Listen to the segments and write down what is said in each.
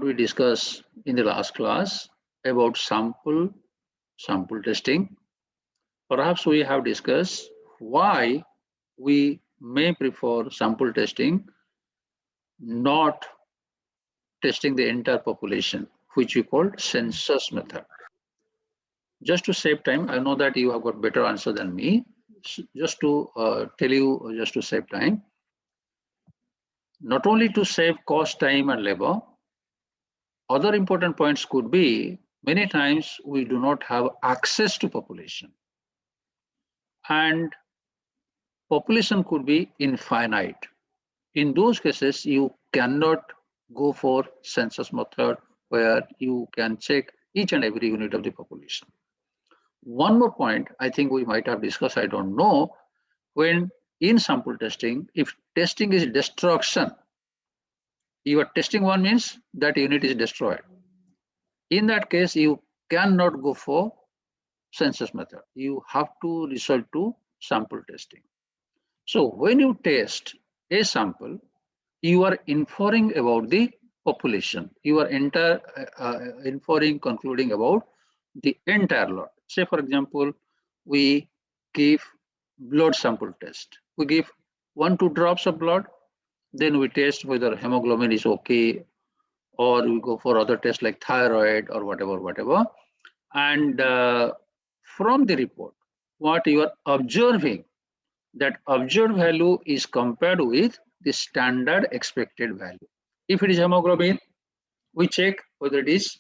We discussed in the last class about sample testing. Perhaps we have discussed why we may prefer sample testing, not testing the entire population, which we call census method. Just to save time, I know that you have got better answer than me. Just to tell you, just to save time, not only to save cost, time, and labor, other important points could be many times we do not have access to population, and population could be infinite. In those cases, you cannot go for census method where you can check each and every unit of the population. One more point I think we might have discussed, I don't know, when in sample testing, if testing is destruction, you are testing one means that unit is destroyed. In that case, you cannot go for census method. You have to resort to sample testing. So when you test a sample, you are inferring about the population. You are inferring, concluding about the entire lot. Say, for example, we give blood sample test. We give 1-2 drops of blood, then we test whether hemoglobin is okay, or we go for other tests like thyroid or whatever. And from the report, what you are observing, that observed value is compared with the standard expected value. If it is hemoglobin, we check whether it is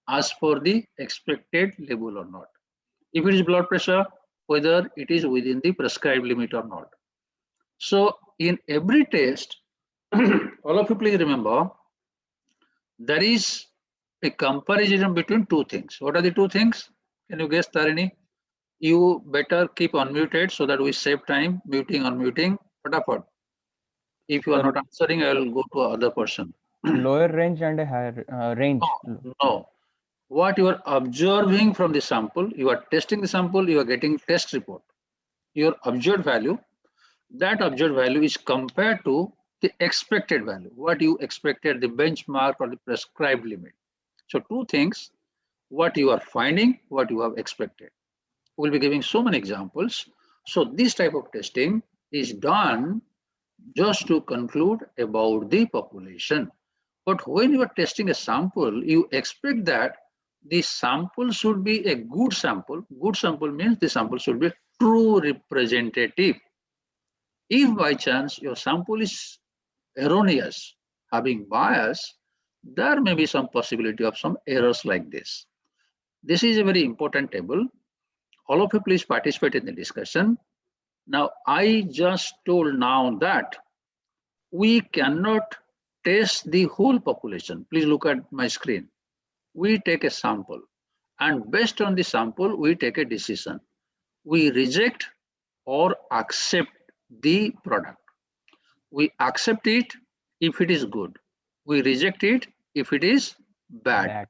as per the expected level or not. If it is blood pressure, whether it is within the prescribed limit or not. So in every test, all of you please remember, there is a comparison between two things. What are the two things? Can you guess, Tarini? You better keep unmuted so that we save time, muting, unmuting. Fatapat. If you are not answering, I will go to other person. Lower range and a higher range. No. What you are observing from the sample, you are testing the sample, you are getting test report. Your observed value, that observed value is compared to the expected value, what you expected, the benchmark or the prescribed limit. So two things, what you are finding, what you have expected. We'll be giving so many examples. So this type of testing is done just to conclude about the population. But when you are testing a sample, you expect that the sample should be a good sample. Good sample means the sample should be true representative. If by chance your sample is erroneous, having bias, there may be some possibility of some errors like this. This is a very important table. All of you please participate in the discussion. Now, I just told now that we cannot test the whole population. Please look at my screen. We take a sample, and based on the sample, we take a decision. We reject or accept the product. We accept it if it is good. We reject it if it is bad.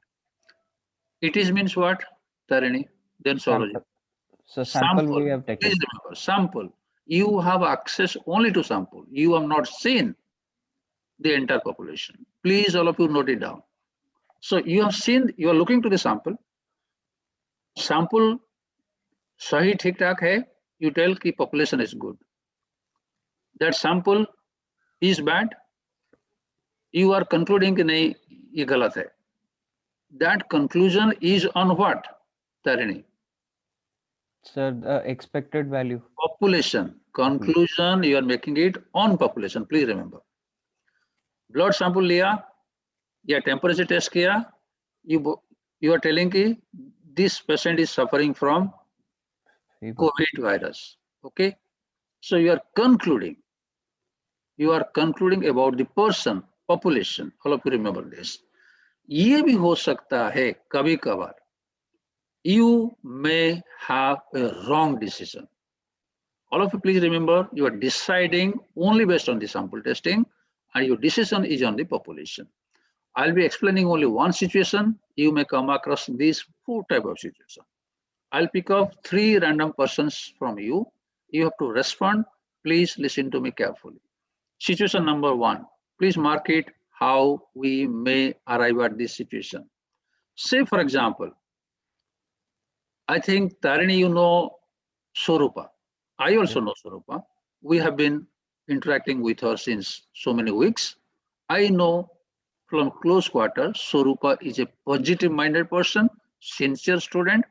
It is means what, Tarini? Then zoology. So sample we have taken. Please remember, sample. You have access only to sample. You have not seen the entire population. Please, all of you note it down. So you have seen, you are looking to the sample. Sample sahi ठीक ठाक है. You tell कि population is good. That sample is bad. You are concluding कि नहीं ये गलत है. That conclusion is on what, Tarini? Sir, the expected value. Population. Conclusion, you are making it on population. Please remember. Blood sample लिया या temperature test किया, you are telling कि this patient is suffering from COVID virus. Okay, so you are concluding about the person, population. All of you remember this. ये भी हो सकता है कभी कभार you may have a wrong decision. All of you please remember, you are deciding only based on the sample testing, and your decision is on the population. I'll be explaining only one situation. You may come across these 4 types of situations. I'll pick up 3 random persons from you. You have to respond. Please listen to me carefully. Situation number 1. Please mark it how we may arrive at this situation. Say, for example, I think, Tarini, you know Swarupa. I also know Swarupa. We have been interacting with her since so many weeks. I know from close quarters, Swarupa is a positive-minded person, sincere student,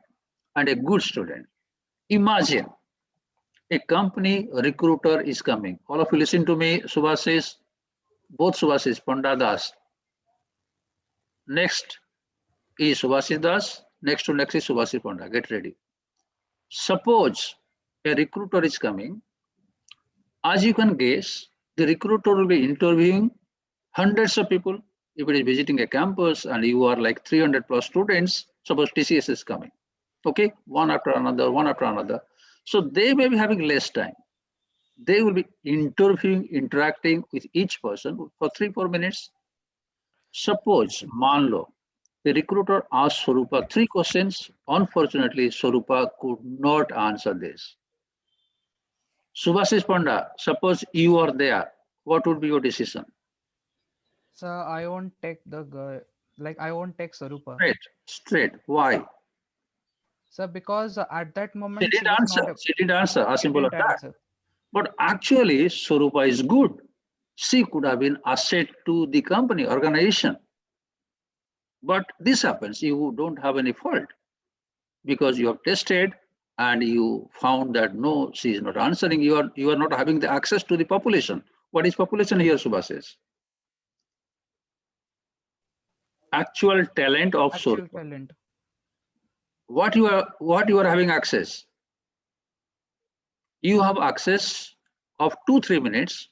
and a good student. Imagine a company recruiter is coming. All of you listen to me, Subhasis, both Subhasis, Pandadas. Next is Subhasis Das, next to next is Subhasis Panda. Get ready. Suppose a recruiter is coming. As you can guess, the recruiter will be interviewing hundreds of people. If it is visiting a campus and you are like 300 plus students, suppose TCS is coming. Okay, one after another, one after another. So they may be having less time. They will be interviewing, interacting with each person for 3-4 minutes. Suppose, Manlo, the recruiter asked Swarupa 3 questions. Unfortunately, Swarupa could not answer this. Subhasis Panda, suppose you are there, what would be your decision? So I won't take the girl, like I won't take Sarupa. Straight. Why? So because at that She moment didn't she was answer. not. She didn't answer. As She simple as didn't that. answer. But actually, Swarupa is good. She could have been asset to the company, organization. But this happens. You don't have any fault because you have tested and you found that no, she is not answering. You are not having the access to the population. What is population here, Subhasis? Actual talent of Actual Swarupa. talent. What you are having access? You have access of 2-3 minutes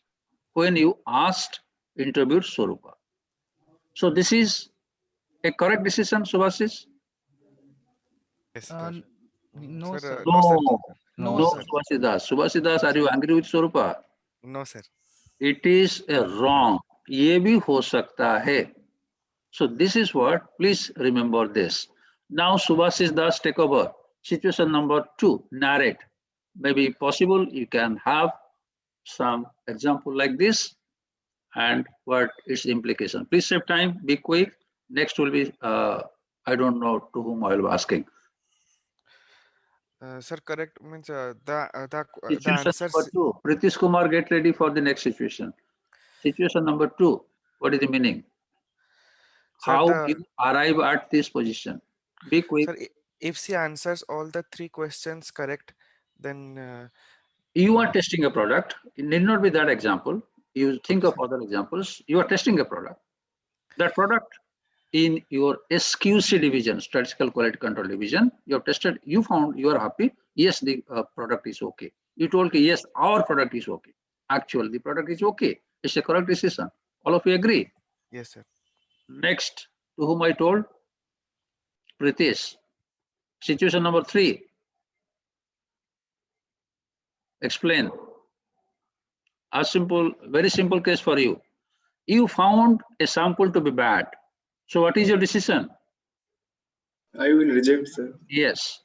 when you asked interviewed Swarupa. So this is a correct decision, Subhasis? Yes, sir. No, sir. No, sir. No, No, sir. Subhasidas. Subhasidas, are you angry with Swarupa? No, sir. It is a wrong. ये भी हो सकता है. So this is what, please remember this. Now Subhasis Das take over. Situation number 2, narrate. Maybe possible you can have some example like this and what its implication. Please save time, be quick. Next will be, I don't know to whom I will be asking. Sir, correct means the Situation answers. number 2, Pritish Kumar, get ready for the next situation. Situation number 2, what is the meaning? Sir, How you arrive at this position? Be quick. sir, if she answers all the 3 questions correct, then You are testing a product. It need not be that example. You think of other examples. You are testing a product. That product in your SQC division, statistical quality control division, you have tested, you found, you are happy. Yes, the product is okay. You told, yes, our product is okay. Actually, the product is okay. It's a correct decision. All of you agree? yes, sir. Next, to whom I told? Pritesh. Situation number 3. Explain. A simple, very simple case for you. You found a sample to be bad. So what is your decision? I will reject, sir. Yes.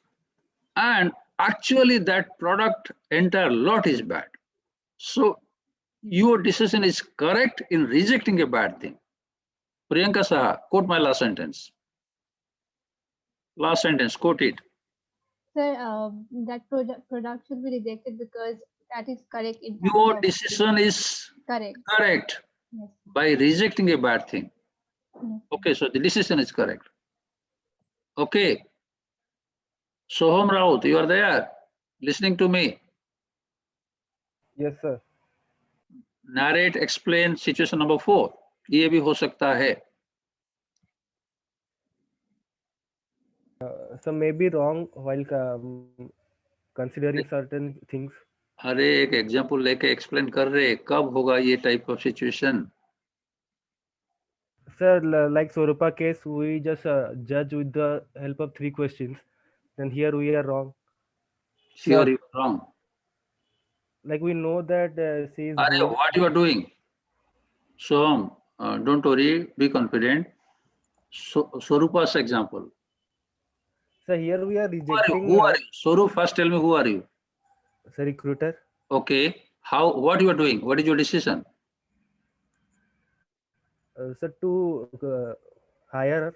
And actually that product entire lot is bad. So your decision is correct in rejecting a bad thing. Priyanka Saha, quote my last sentence. Last sentence, quote it. Sir, that product should be rejected because that is correct. In terms Your of- decision is correct. correct Yes. by rejecting a bad thing. Yes. Okay, so the decision is correct. Okay. Soham Raut, you are there, listening to me. Yes, sir. Narrate, explain situation number 4. ये भी हो सकता है. So may be wrong while considering certain things. अरे एक example लेके explain कर रहे, कब होगा ये type of situation? Sir, like Swarupa case, we just judge with the help of 3 questions. Then here we are wrong. Sure, you are wrong. Like we know that she is अरे good. what you are doing? So don't worry, be confident. So Swarupa's example. So here we are Who rejecting. are you? Swarup, first tell me who are you? Sir, recruiter. Okay. How? What you are doing? What is your decision? Sir, to hire.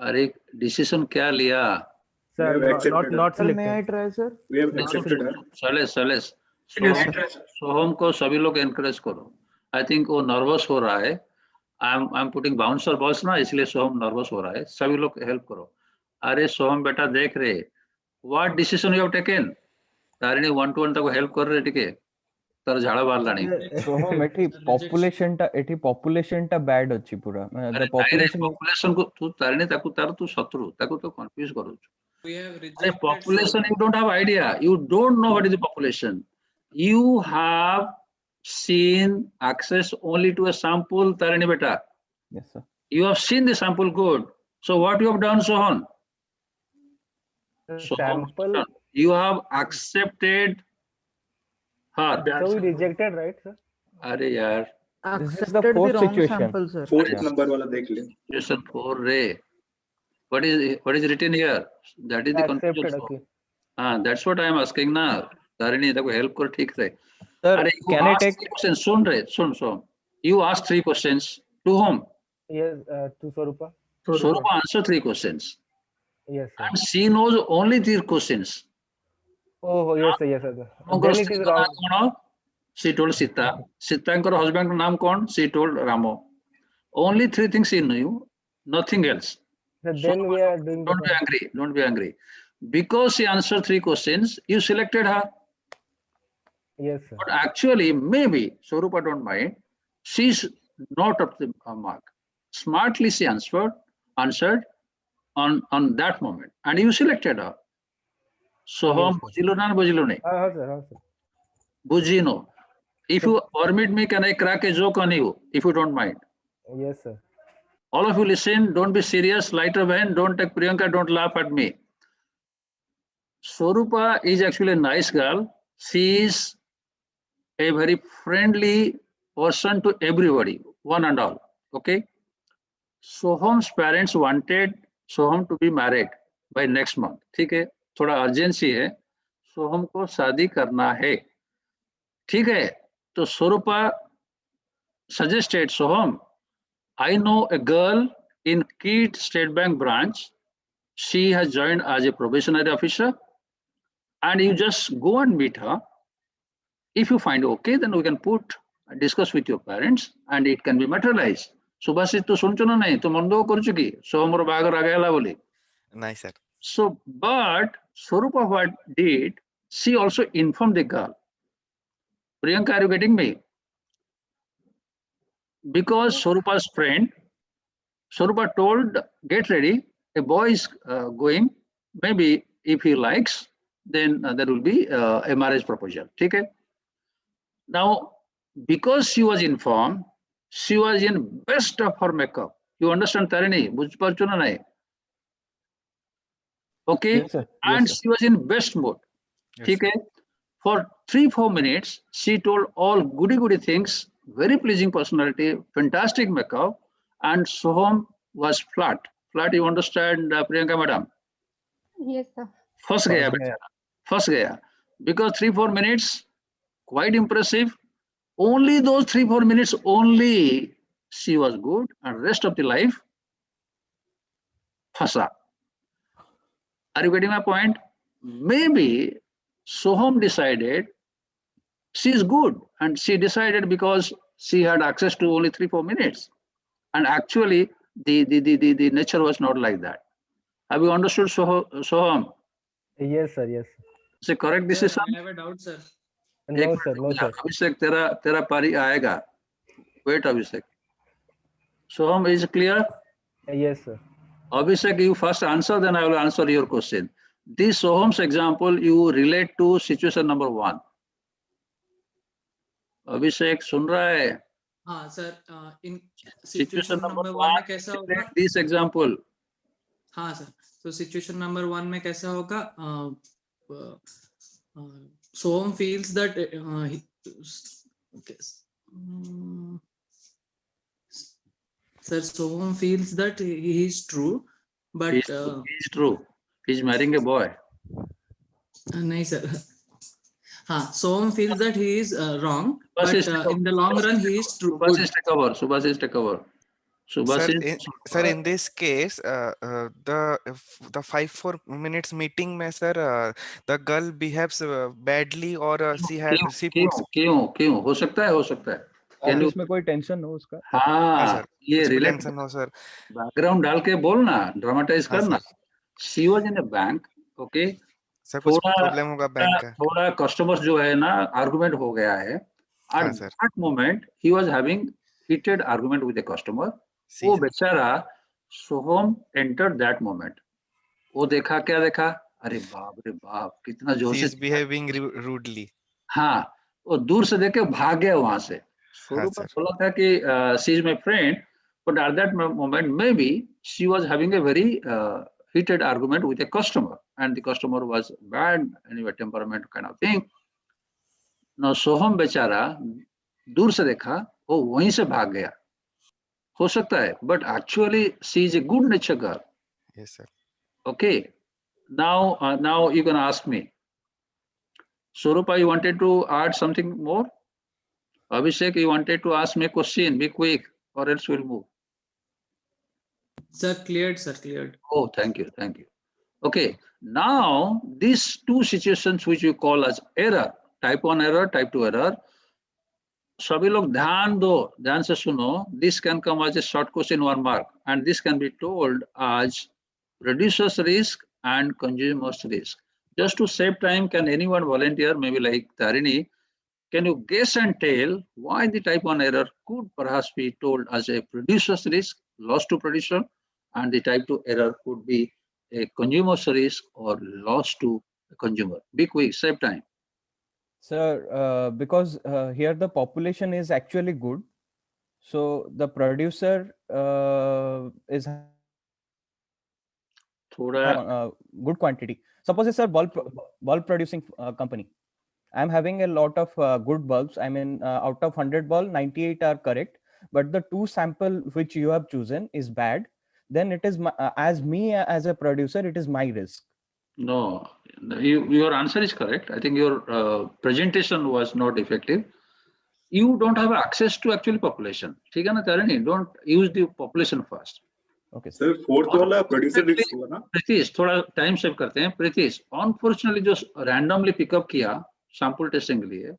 अरे decision क्या लिया? We Sir, have accepted. not Sir, may I selected. try, sir? We have Not accepted her. Salesh Yes, sir. सोहम को सभी लोग encourage करो. I think वो nervous हो रहा है. I am putting bouncer balls ना, इसलिए सोहम नर्वस हो रहा है. सभी लोग हेल्प करो. अरे सोहम बेटा देख रहे, what decision you have taken? Tarini 1 to 1 ताको हेल्प कर रहे टिके तर झाड़ा बाहरलानी. सोहम एठी पॉपुलेशन टा बैड अछि पूरा. अरे The population is पॉपुलेशन को तू तारिणी ताको तार तू शत्रु ताको तो कंफ्यूज करू. We have अरे rejected population, Sorupa. you don't have idea. You don't know what is the population. You have seen access only to a sample, Tarini beta. yes sir. You have seen the sample code. So what you have done, Sohan? Sample. You have accepted her. So we rejected, right, sir? अरे यार, This is the Accepted the fourth wrong situation. sample, sir. Fourth Yeah. number वाला देख ले. question 4 रे. What is written here? That is the Accepted. confusion. Okay. That's what I am asking now. Tarini ताको help कर ठीक से. Sir, Arey, you can I asked take 3 questions. Sun. You asked 3 questions. To whom? Yes, to Sorupa. Sorupa answered 3 questions. Yes, sir. And she knows only 3 questions. Oh, yes, sir. Yes, sir. Uncle Then it is wrong. She told Sita. Sita's husband name kon? She told Ramo. Only 3 things she knew, nothing else. So then we are doing the Don't be angry. Because she answered 3 questions, you selected her. Yes, sir. But actually, maybe Sorupa don't mind. She's not up to the mark. Smartly she answered on that moment, and you selected her. Soham, bujilo na bujilo nahi? Sir. Bujino. If you permit me, can I crack a joke on you? If you don't mind. Yes, sir. All of you listen. Don't be serious. Light of hand. Don't take Priyanka. Don't laugh at me. Sorupa is actually a nice girl. She is a very friendly person to everybody, one and all. Okay. Soham's parents wanted Soham to be married by next month. ठीक है, थोड़ा urgency है. सोहम को शादी करना है. ठीक है, तो Sorupa suggested Soham, I know a girl in Qt State Bank branch. She has joined as a probationary officer, and you just go and meet her. If you find okay, then we can discuss with your parents, and it can be materialized. सुभाषित तो सुनছো ना नहीं तो मंदो करছো की Somer बागर आगेला बोली. Nice, sir. So, but Sorupa what did, she also informed the girl. Priyanka, are you getting me? Because Sorupa's friend, Sorupa told, get ready, a boy is going, maybe if he likes, then there will be a marriage proposal. Okay? Now, because she was informed, she was in best of her makeup. You understand, Tarini? Bujh parcho na nahi? Okay? yes sir. And Yes, sir. she was in best mood. Yes, sir. Okay? For 3-4 minutes, she told all goody things, very pleasing personality, fantastic makeup, and Soham was flat. Flat, you understand, Priyanka madam? Yes, sir. First gaya. Because 3-4 minutes, quite impressive. Only those 3-4 minutes only she was good, and rest of the life, fasa. Are you getting my point? Maybe Soham decided she is good, and she decided because she had access to only 3-4 minutes, and actually the nature was not like that. Have you understood, Soham? Yes, sir. Yes. Say correct Sir, decision. I have a doubt, sir. No, sir. No, sir. Abhishek, तेरा पारी आएगा. Wait, Abhishek. Soham, is it clear? Yes, sir. Abhishek, you first answer, then I will answer your question. This Soham's example you relate to situation number 1. Abhishek, सुन रहा है? हाँ sir, इन Situation situation number number 1 1. में कैसा होगा? Relate this example. हाँ sir, तो situation number 1 में कैसा होगा? Soham feels that sir, Soham feels that he is true, but He's true. He's marrying a boy. नहीं sir, Soham feels that he is wrong, Subhash but is take over. in the long run, he is Subhash good. is take over. Subhash is take over. Subhash Sir, is. in this case, the 5-4 minutes meeting में sir, the girl behaves badly or she puts. क्यों हो सकता है Can you? Office में कोई tension हो उसका? हाँ हाँ सर, ये कुछ भी रिलेट टेंशन हो सर. बैकग्राउंड डाल के बोलना, ड्रामेटाइज हाँ करना. Sir, she was in a bank. Okay, sir कुछ थोड़ा प्रॉब्लम होगा बैंक का. थोड़ा कस्टमर्स जो है ना आर्गुमेंट हो गया है. एट हाँ sir, that moment he was having heated argument with the customer. See वो सर. बेचारा सोहम एंटर्ड दैट मोमेंट. वो देखा, क्या देखा, अरे बाप कितना जोर She से is behaving rudely. हाँ, वो दूर से देख के भाग गया वहां से. हाँ स्वरूप सर. बोला था कि she is my friend, but at that moment maybe she was having a very heated argument with a customer and the customer was bad anyway temperament kind of thing. Now सोहम बेचारा दूर से देखा, वो वहीं से भाग गया. हो सकता है, but actually she is a good nature girl. Yes sir. Okay, now you can ask me, Swarupa, you wanted to add something more? Abhishek, you wanted to ask me a question, be quick or else we'll move. Sir, cleared, sir, cleared. Oh, thank you. Okay, now these two situations which you call as error, type 1 error, type 2 error, सभी लोग ध्यान से सुनो. This can come as a short question 1 mark and this can be told as producer's risk and consumer's risk. Just to save time, can anyone volunteer, maybe like Tarini, can you guess and tell why the type 1 error could perhaps be told as a producer's risk, loss to producer, and the type 2 error could be a consumer's risk or loss to the consumer? Be quick, save time. Sir, because here the population is actually good, so the producer is थोड़ा good quantity. Suppose sir, bulb producing company. I'm having a lot of good bulbs. I mean, out of 100 bulb, 98 are correct, but the 2 sample which you have chosen is bad. Then it is as a producer, it is my risk. No, your answer is correct. I think your presentation was not effective. You don't have access to actual population. ठीक है ना Tarini? Don't use the population first. Okay. Sir fourth वाला producer risk हुआ ना. प्रीतिश, थोड़ा time save करते हैं. Pritish, unfortunately जो रैंडमली पिकअप किया सैंपल टेस्टिंग के लिए,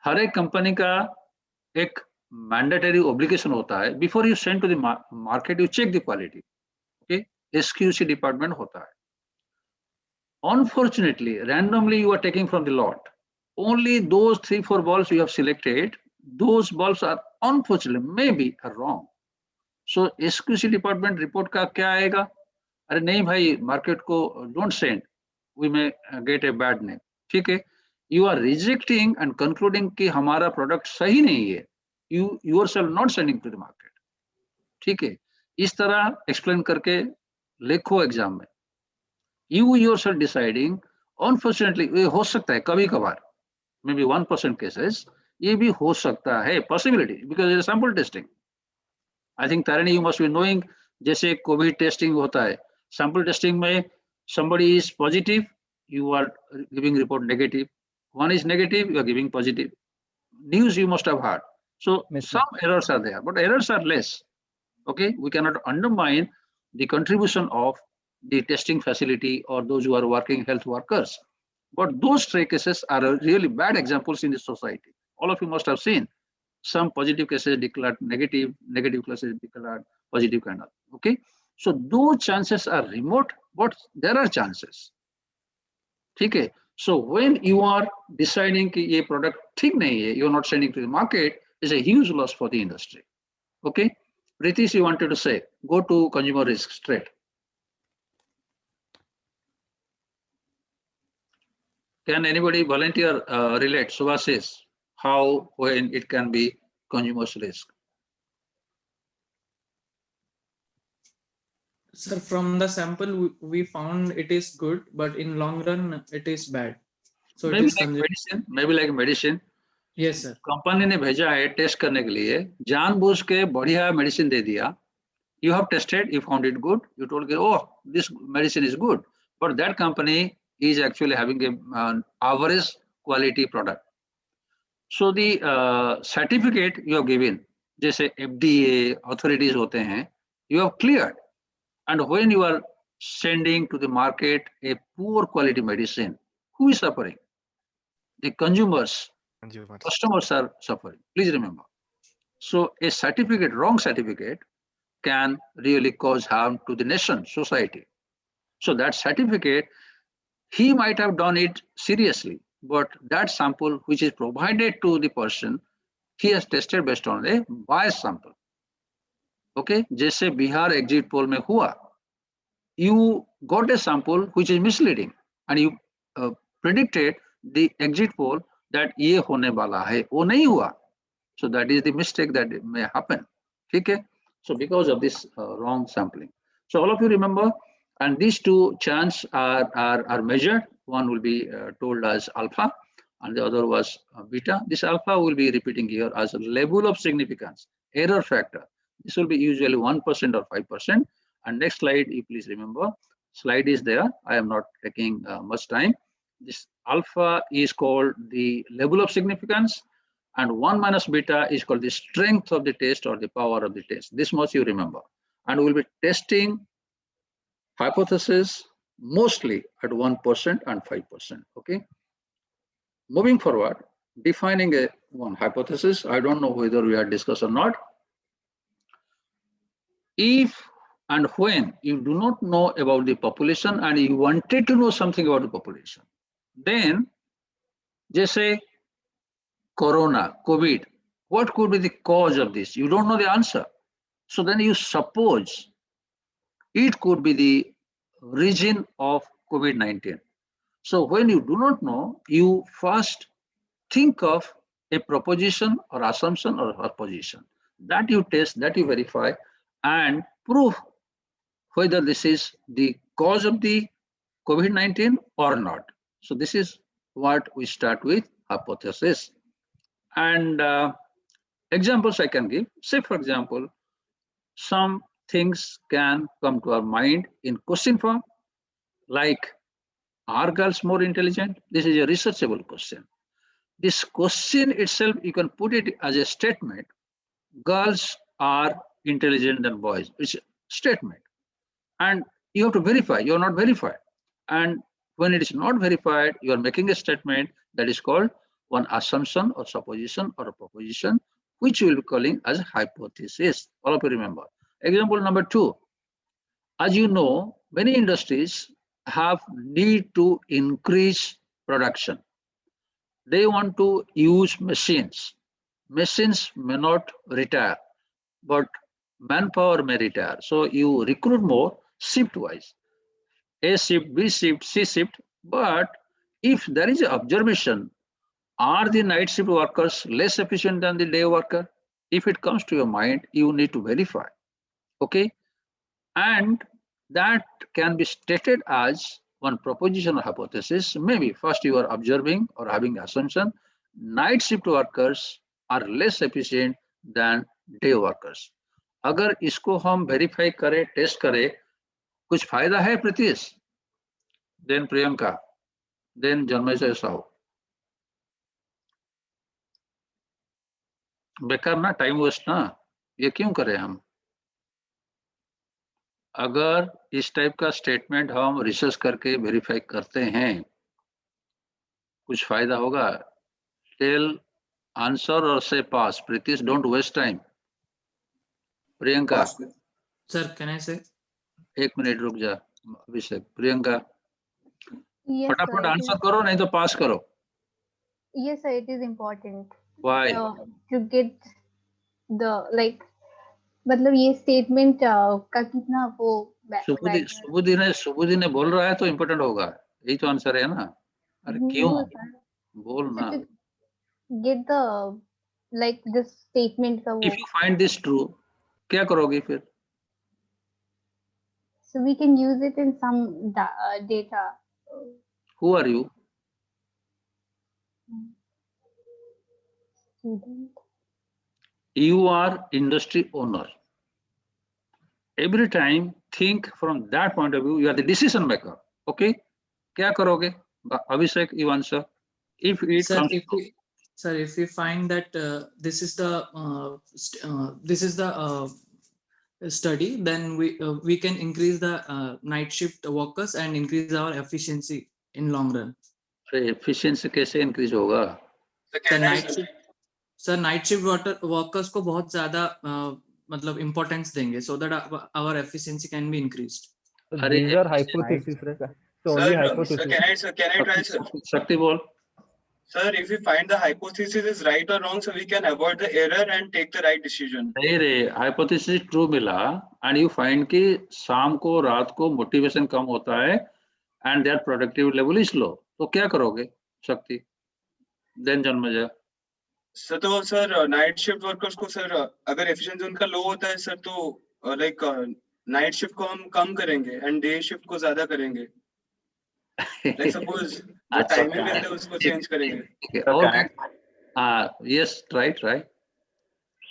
हर एक कंपनी का एक मैंडेटरी ऑब्लिगेशन होता है. Before you send to the market you check the quality. Okay, SQC department होता है. Unfortunately, randomly you are taking from the lot. Only those 3-4 balls you have selected, those balls are unfortunately maybe are wrong. So SQC department report का क्या आएगा? अरे नहीं भाई, market को don't send. We may get a bad name. ठीक है? You are rejecting and concluding कि हमारा product सही नहीं है. You yourself not sending to the market. ठीक है? इस तरह explain करके लिखो exam में. You yourself deciding, unfortunately ये हो सकता है कभी कभार, maybe 1% cases, ये भी हो सकता है, possibility, because it is sample testing. I think Tarini, you must be knowing, जैसे COVID testing होता है, sample testing में somebody is positive, you are giving report negative. One is negative, you are giving positive. News you must have heard. So some errors are there, but errors are less. Okay, we cannot undermine the contribution of the testing facility or those who are working health workers. But those stray cases are really bad examples in the society. All of you must have seen some positive cases declared negative, negative cases declared positive kind of. Okay, so those chances are remote, but there are chances. Okay, so when you are deciding कि ये product ठीक नहीं है, you are not sending to the market, is a huge loss for the industry. Okay, Pritish, you wanted to say, go to consumer risk straight. Can anybody volunteer relate, Subhasis, how when it can be consumer's risk? Sir, from the sample we found it is good, but in long run it is bad. So maybe it is like medicine, maybe like medicine. Yes sir. Company ने भेजा है test करने के लिए, जानबूझ के बढ़िया medicine दे दिया. You have tested, you found it good, you told, oh, this medicine is good, but that company is actually having a average quality product. So the certificate you have given, जैसे FDA authorities होते हैं, you have cleared. And when you are sending to the market a poor quality medicine, who is suffering? The consumers, customers are suffering. Please remember. So a certificate, wrong certificate, can really cause harm to the nation, society. So that certificate, he might have done it seriously, but that sample which is provided to the person, he has tested based on a biased sample. Okay, जैसे Bihar exit poll में हुआ, you got a sample which is misleading and you predicted the exit poll that ये होने वाला है, वो नहीं हुआ. So that is the mistake that may happen. Okay, so because of this wrong sampling. So all of you remember, and these two chants are measured. One will be told as alpha and the other was beta. This alpha will be repeating here as a level of significance, error factor. This will be usually 1% or 5%. And next slide, you please remember, slide is there. I am not taking much time. This alpha is called the level of significance, and 1 minus beta is called the strength of the test or the power of the test. This much you remember. And we'll be testing hypothesis mostly at 1% and 5%. Okay. Moving forward, defining one hypothesis. I don't know whether we had discussed or not. If and when you do not know about the population and you wanted to know something about the population, then just say Corona, COVID, what could be the cause of this? You don't know the answer. So then you suppose it could be the region of COVID-19. So when you do not know, you first think of a proposition or assumption or supposition. That you test, that you verify, and prove whether this is the cause of the COVID-19 or not. So this is what we start with, hypothesis. And examples I can give. Say, for example, some things can come to our mind in question form, like, are girls more intelligent? This is a researchable question. This question itself, you can put it as a statement. Girls are intelligent than boys. It's a statement. And you have to verify. You are not verified. And when it is not verified, you are making a statement that is called one assumption or supposition or a proposition, which we will be calling as hypothesis. All of you remember. Example number 2. As you know, many industries have need to increase production. They want to use machines. Machines may not retire, but manpower may retire. So you recruit more shift-wise. A shift, B shift, C shift. But if there is an observation, are the night shift workers less efficient than the day worker? If it comes to your mind, you need to verify. Okay? And that can be stated as one proposition or hypothesis. Maybe first you are observing or having assumption, night shift workers are less efficient than day workers. अगर इसको हम verify करें, test करें, कुछ फायदा है Pritish? Then Priyanka, then Janmay Sahu. बेकार ना, टाइम वेस्ट ना, ये क्यों करें हम? अगर इस टाइप का स्टेटमेंट हम रिसर्च करके वेरीफाई करते हैं, कुछ फायदा होगा? Tell answer or say pass. Pritish, don't waste time. Priyanka, Sir, can I say? 1 minute रुक जा. अभिषेक, प्रियंका, Yes, फटाफट sir, आंसर करो, नहीं तो पास करो. yes, sir, it is important Why? to get the मतलब ये statement का कितना वो सुबुदी ने बोल रहा है तो इम्पोर्टेंट होगा. यही तो आंसर है ना. अरे क्यों No, sir. बोल ना. To get the this statement का If वो. you find this true, क्या करोगे फिर? So we can use it in some data. Who are you? Student. You are industry owner. Every time think from that point of view. You are the decision maker. Okay? क्या करोगे? Abhishek, you answer. if it Sir, comes if we find that this is the study, then we can increase the night shift workers and increase our efficiency in long run. अरे efficiency कैसे increase होगा? Sir night shift workers को बहुत ज्यादा मतलब importance देंगे, so that our efficiency can be increased. अरे These are hypotheses, right? So only hypothesis. Sir, can I try, sir? शक्ति बोल. Sir, if we find the hypothesis is right or wrong, so we can avoid the error and take the right decision. नहीं रे, hypothesis true मिला and you find कि शाम को रात को motivation कम होता है and their productive level is low. तो क्या करोगे शक्ति? Then जन्मजा. सर तो सर नाइट शिफ्ट वर्कर्स को सर अगर एफिशिएंसी उनका लो होता है सर तो लाइक नाइट शिफ्ट को हम कम करेंगे एंड डे शिफ्ट को ज्यादा करेंगे. लाइक सपोज जो टाइमिंग रहता है उसको चेंज करेंगे. Yes right.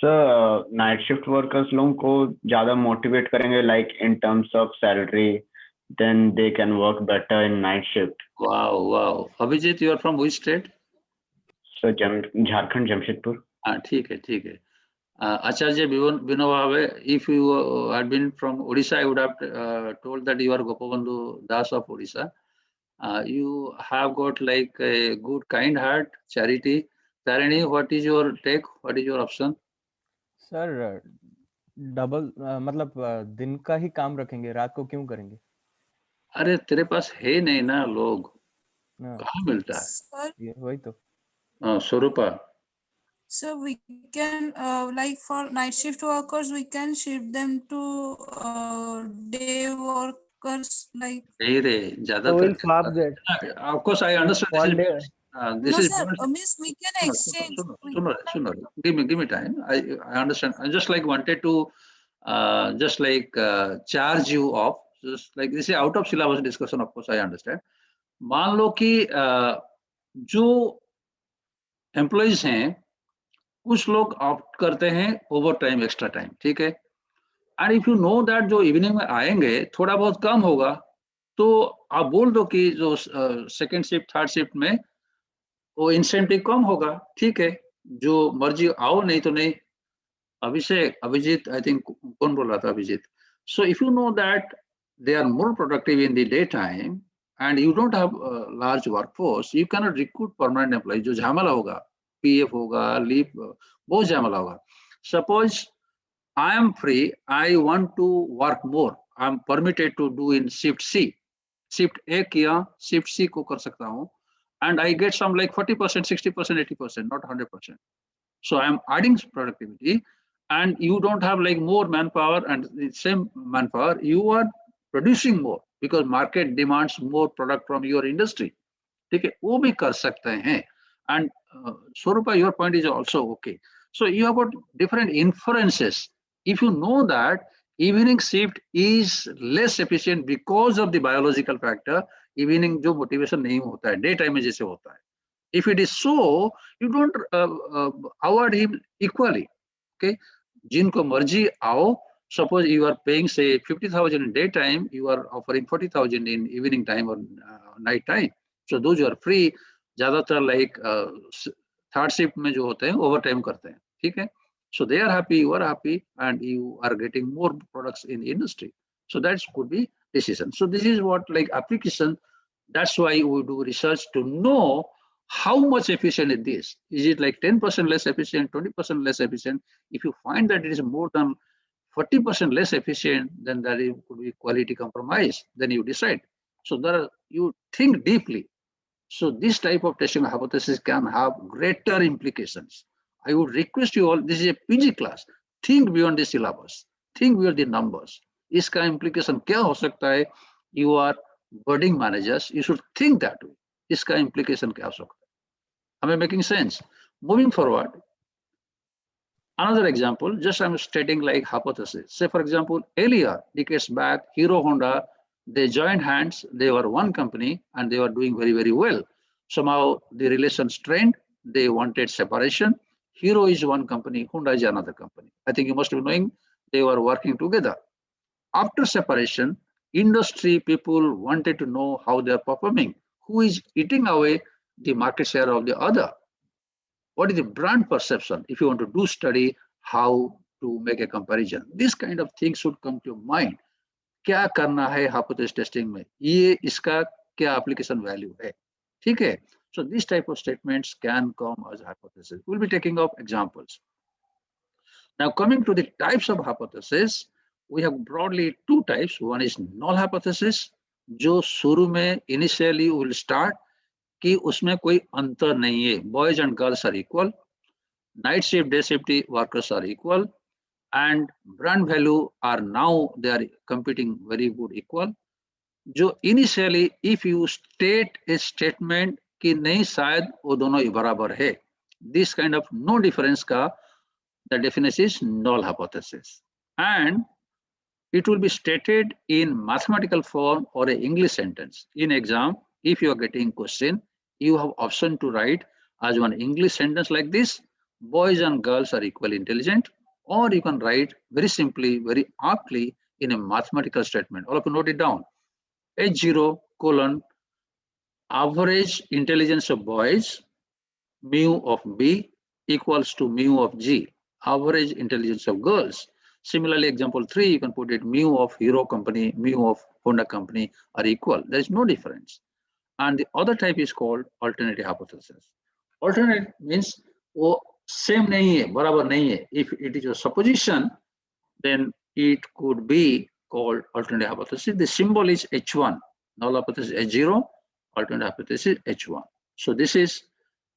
Sir night shift workers लोगों को ज्यादा मोटिवेट करेंगे like in terms of salary, then they can work better in night shift. Wow. Abhijeet, you are from which state? Sir Jharkhand Jamshedpur. हाँ ठीक है. Acharya Vinova, if you had been from Odisha, I would have told that you are Gopabandhu Das of Odisha. You have got like a good kind heart, charity. Tarini, what is your take? What is your option? Sir double मतलब दिन का ही काम रखेंगे, रात को क्यों करेंगे? अरे तेरे पास है नहीं ना लोग, हाँ, कहाँ मिलता है? Sir, वही तो. स्वरूपा. so we can like for night shift workers, we can shift them to day workers like. नहीं रे, So we'll ज़्यादातर. swap that. Of course, I understand. One day. This No is sir, means we can exchange. Sooner. Give me time. I understand. I just like wanted to charge you off. Just like this is out of syllabus discussion. Of course, I understand. मान लो कि जो employees हैं, कुछ लोग opt करते हैं over time, extra time, ठीक है. And if you know that जो इवनिंग में आएंगे थोड़ा बहुत कम होगा, तो आप बोल दो कि जो सेकंड शिफ्ट थर्ड शिफ्ट में वो इंसेंटिव कम होगा, ठीक है, जो मर्जी आओ, नहीं तो नहीं. अभिजीत, आई थिंक कौन बोल रहा था? Abhijeet. So if you know that they are more productive in the day time and you don't have large workforce, you can not recruit permanent employ. जो झमेला होगा, पीएफ होगा, लीव, बहुत झमेला होगा. Suppose I am free, I want to work more, I am permitted to do in shift C. Shift A किया, shift सी को कर सकता हूँ, and I get some like 40%, 60%, 80%, not 100%. So I am adding productivity, and you don't have like more manpower and the same manpower, you are producing more because market demands more product from your industry. ठीक है, वो भी कर सकते हैं. And Swarupa, your point is also okay. So you have got different inferences. If you know that evening shift is less efficient because of the biological factor, evening जो motivation नहीं होता है, डे टाइम में जैसे होता है. If it is so, you don't award him equally. Okay, जिनको मर्जी आओ. Suppose you are paying say 50,000 in day time, you are offering 40,000 in evening time और night time. So those are free. ज्यादातर like third shift में जो होते हैं over time करते हैं, ठीक है. So they are happy, you are happy, and you are getting more products in industry. So that could be decision. So this is what like application. That's why we do research to know how much efficient it is. Is it like 10% less efficient, 20% less efficient? If you find that it is more than 40% less efficient, then that could be quality compromise. Then you decide. So there you think deeply. So this type of testing hypothesis can have greater implications. I would request you all. This is a PG class. Think beyond the syllabus. Think beyond the numbers. इसका implication क्या हो सकता है? You are budding managers, you should think that way. इसका implication क्या हो सकता है? Am I making sense? Moving forward, another example, just I'm stating like hypothesis. Say for example, earlier decades back, Hero Honda, they joined hands, they were one company and they were doing very, very well. Somehow the relations strained, they wanted separation. Hero is one company, Honda is another company. I think you must be knowing they were working together. After separation, industry people wanted to know how they are performing, who is eating away the market share of the other? What is the brand perception? If you want to do study how to make a comparison, this kind of things should come to your mind. क्या करना है hypothesis testing में, ये इसका क्या application value है, ठीक है? So this type of statements can come as hypothesis. We'll be taking up examples. Now coming to the types of hypothesis, we have broadly two types. One is null hypothesis, जो शुरू में initially will start कि उसमें कोई अंतर नहीं है, boys and girls are equal, night shift day shift workers are equal, and brand value are now they are competing very good equal. जो initially if you state a statement कि नहीं शायद वो दोनों ही बराबर है, this kind of no difference का the definition is null hypothesis, and it will be stated in mathematical form or a English sentence. In exam, if you are getting question, you have option to write as one English sentence like this: boys and girls are equally intelligent, or you can write very simply, very aptly in a mathematical statement. All of you note it down. H0 colon average intelligence of boys mu of B equals to mu of G, average intelligence of girls. Similarly, example 3, you can put it mu of Hero company, mu of Honda company are equal. There is no difference. And the other type is called alternative hypothesis. Alternate means वो same नहीं है, बराबर नहीं है. If it is a supposition, then it could be called alternative hypothesis. The symbol is H1. Null hypothesis H0, alternative hypothesis H1. So this is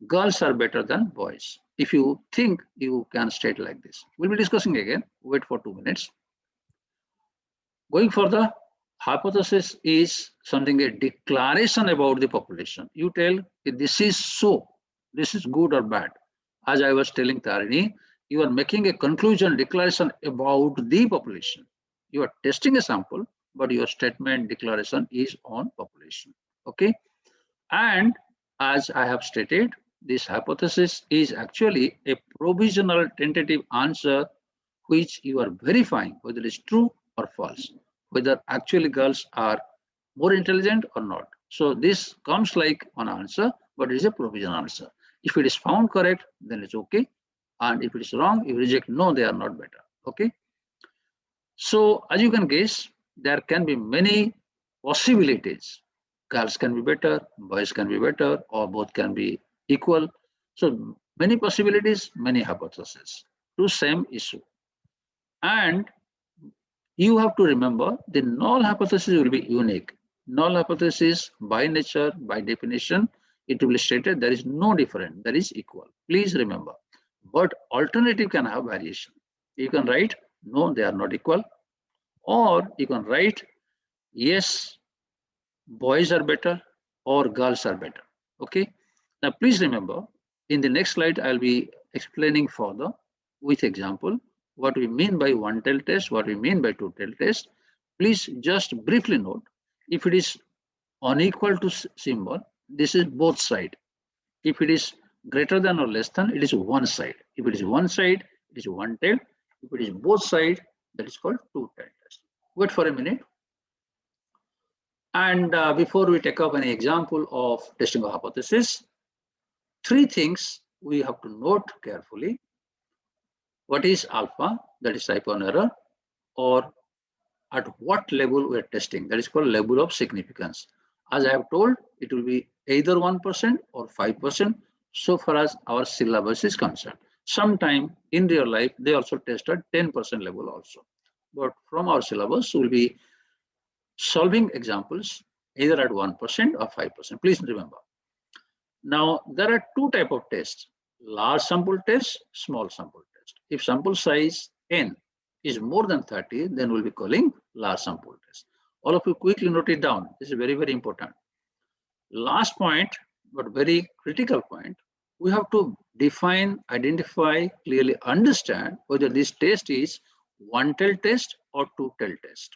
girls are better than boys. If you think, you can state like this. We'll be discussing again. Wait for 2 minutes. Going further, hypothesis is something, a declaration about the population. You tell this is so, this is good or bad. As I was telling Tarini, you are making a conclusion, declaration about the population. You are testing a sample, but your statement declaration is on population. Okay. And as I have stated, this hypothesis is actually a provisional tentative answer which you are verifying whether it is true or false, whether actually girls are more intelligent or not. So this comes like an answer, but it is a provisional answer. If it is found correct, then it's okay. And if it is wrong, you reject, no, they are not better. Okay. So as you can guess, there can be many possibilities. Girls can be better, boys can be better, or both can be equal. So many possibilities, many hypotheses to same issue. And you have to remember the null hypothesis will be unique. Null hypothesis by nature, by definition, it will be stated there is no difference, there is equal. Please remember. But alternative can have variation. You can write, no, they are not equal. Or you can write, yes, boys are better or girls are better. Okay. Now, please remember, in the next slide, I'll be explaining further with example what we mean by one-tail test, what we mean by two-tail test. Please just briefly note, if it is unequal to symbol, this is both side. If it is greater than or less than, it is one side. If it is one side, it is one tail. If it is both side, that is called two-tail test. Wait for a minute. And before we take up any example of testing of hypothesis, 3 things we have to note carefully. What is alpha, that is type of error, or at what level we are testing, that is called level of significance. As I have told, it will be either 1% or 5% so far as our syllabus is concerned. Sometime in real life, they also test at 10% level also. But from our syllabus, we will be solving examples either at 1% or 5%. Please remember. Now, there are 2 types of tests, large sample test, small sample test. If sample size n is more than 30, then we'll be calling large sample test. All of you quickly note it down. This is very, very important. Last point, but very critical point, we have to define, identify, clearly understand whether this test is one-tail test or two-tail test.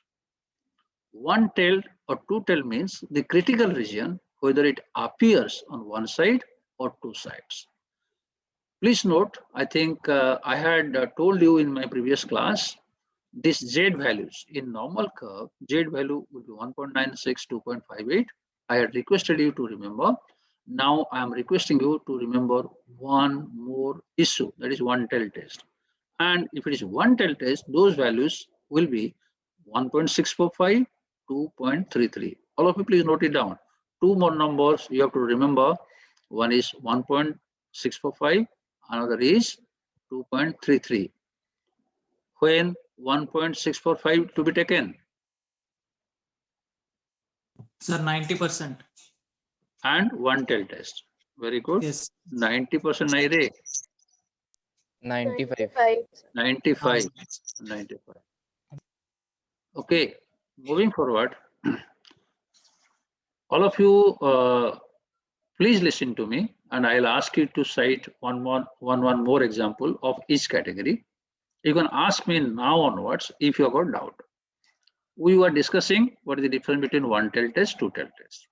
One-tailed or two-tailed means the critical region, whether it appears on one side or 2 sides. Please note, I think I had told you in my previous class, this Z values in normal curve, Z value will be 1.96, 2.58. I had requested you to remember Now I am requesting you to remember one more issue, that is one tail test. And if it is one tail test, those values will be 1.645, 2.33. All of you please note it down. Two more numbers you have to remember. One is 1.645, another is 2.33. When 1.645 to be taken? Sir, 90%. And one tail test. Very good. Yes. 90% nahi re. 95. 95. 95. Okay, moving forward. All of you, please listen to me, and I'll ask you to cite one more example of each category. You can ask me now onwards if you have got doubt. We were discussing what is the difference between one tail test, two tail test.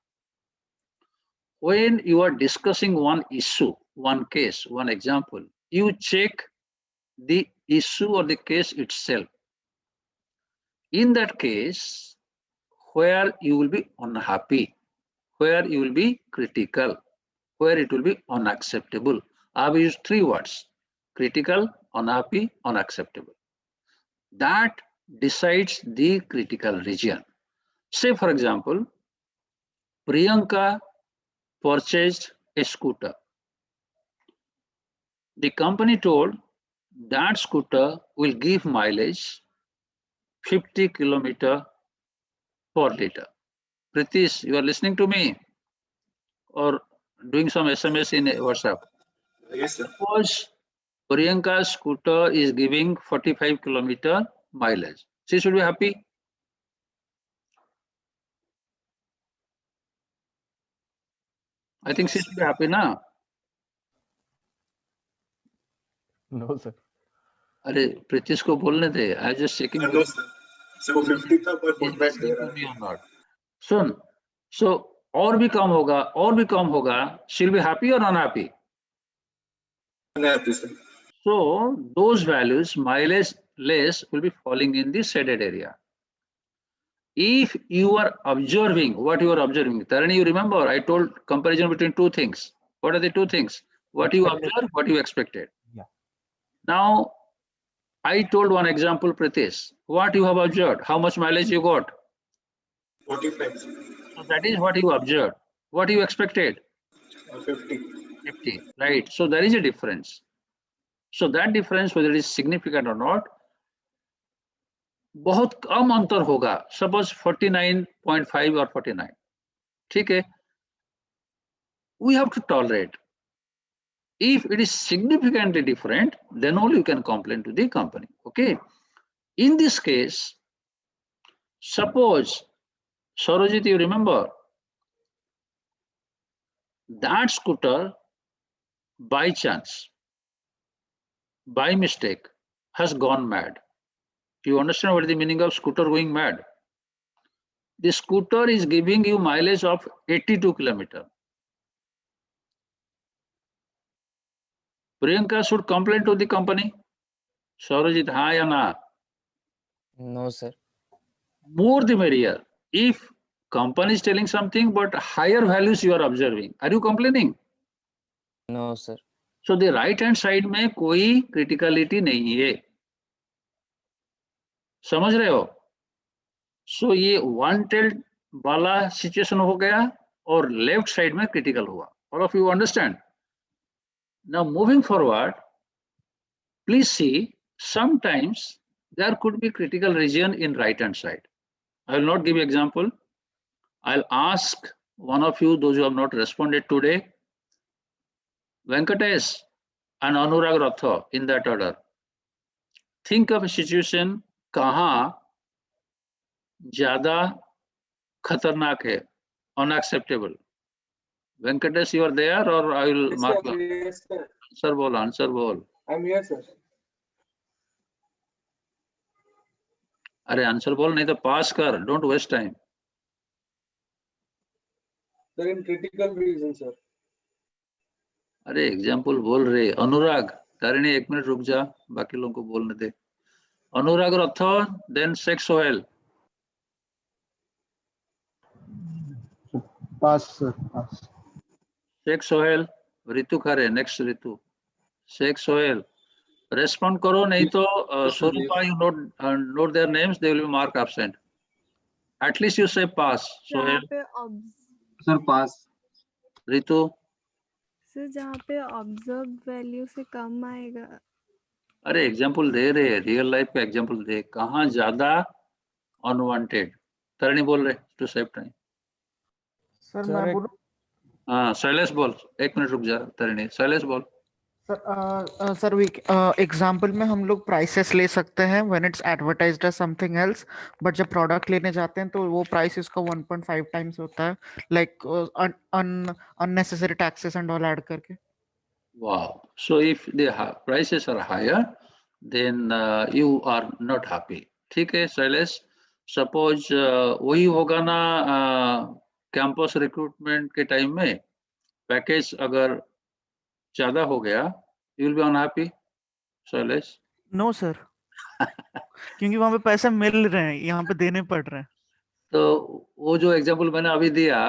When you are discussing one issue, one case, one example, you check the issue or the case itself. In that case, where you will be unhappy, where you will be critical, where it will be unacceptable. I have used three words: critical, unhappy, unacceptable. That decides the critical region. Say, for example, Priyanka purchased a scooter. The company told that scooter will give mileage 50 kilometer per liter. Pritish, you are listening to me or doing some SMS in WhatsApp? Yes, sir. Suppose Priyanka's scooter is giving 45 kilometer mileage. She should be happy. I think she should be happy now. No, sir. अरे प्रीतिश को बोलने दे. I just checking. No, sir. So 50 था पर He's foot बैठ listening they to रहा me or not. Soon. So और भी कम होगा. She'll be happy or unhappy? है. Sir. So those values, mileage less, will be falling in the shaded area. If you are observing what you are observing, Tarini, you remember I told comparison between two things. What are the two things? What you observed, what you expected. Yeah. Now, I told one example, Pritesh. What you have observed, how much mileage you got. 45. So that is what you observed. What you expected? 50. 50, right? So there is a difference. So that difference, whether it is significant or not, बहुत कम अंतर होगा. Suppose 49.5 or 49. ठीक है? We have to tolerate. If it is significantly different, then only you can complain to the company. Okay. In this case, suppose, Sarojit, you remember that scooter by chance, by mistake, has gone mad. You understand what is the meaning of scooter going mad? The scooter is giving you mileage of 82 kilometers. Priyanka should complain to the company. Sarojit, hi or na? No, sir. More the merrier. If company is telling something but higher values you are observing, are you complaining? No, sir. So the right hand side में कोई criticality नहीं है. समझ रहे हो? So ये one tailed वाला situation हो गया और left side में critical हुआ. All of you understand? Now moving forward, please see, sometimes there could be critical region in right hand side. I will not give example. I'll ask one of you, those who have not responded today, Venkatesh and Anurag Ratha, in that order. Think of a situation कहाँ ज़्यादा खतरनाक है, unacceptable. Venkatesh, you are there or I will mark you? Yes, sir. Answer bol. I'm here, sir. अरे answer बोल, नहीं तो pass कर. Don't waste time. Sir, in critical reason, sir. अरे एग्जाम्पल बोल रहे. अनुराग, तारिणी 1 मिनट रुक जा, बाकी लोगों को बोलने दे. अनुराग रथ, then Sheikh Sohail. Pass, sir. Pass. Sheikh Sohail, Ritu Khare, next Ritu, Sheikh Sohail, respond करो, नहीं तो Swarupa, you note their names, they will be marked absent. At least you say pass. जहाँ Sohail, पे सर पास। Ritu, सर जहाँ पे ऑब्जर्व वैल्यू से कम आएगा। अरे एग्जाम्पल दे रहे, रियल लाइफ का एग्जाम्पल दे, कहाँ ज्यादा अनवांटेड, तरणी बोल रहे टू सेव टाइम। सर मैं बोलूं? हाँ शैलेश बोल, एक मिनट रुक जा तरणी, शैलेश बोल। सर एग्जाम्पल में हम लोग प्राइसेस ले सकते हैं when it's advertised as something else, but जब प्रोडक्ट लेने जाते हैं तो वो प्राइस इसका 1.5 टाइम्स होता है, like unnecessary taxes and all add करके। Wow. So if the prices are higher, then you are not happy. ठीक है शैलेश, सपोज वही होगा ना कैंपस रिक्रूटमेंट के टाइम में, पैकेज अगर ज्यादा हो गया, you will be unhappy Shailesh? No sir, क्योंकि वहां पे पैसे मिल रहे हैं, यहाँ पे देने पड़ रहे हैं। तो वो जो एग्जांपल मैंने अभी दिया,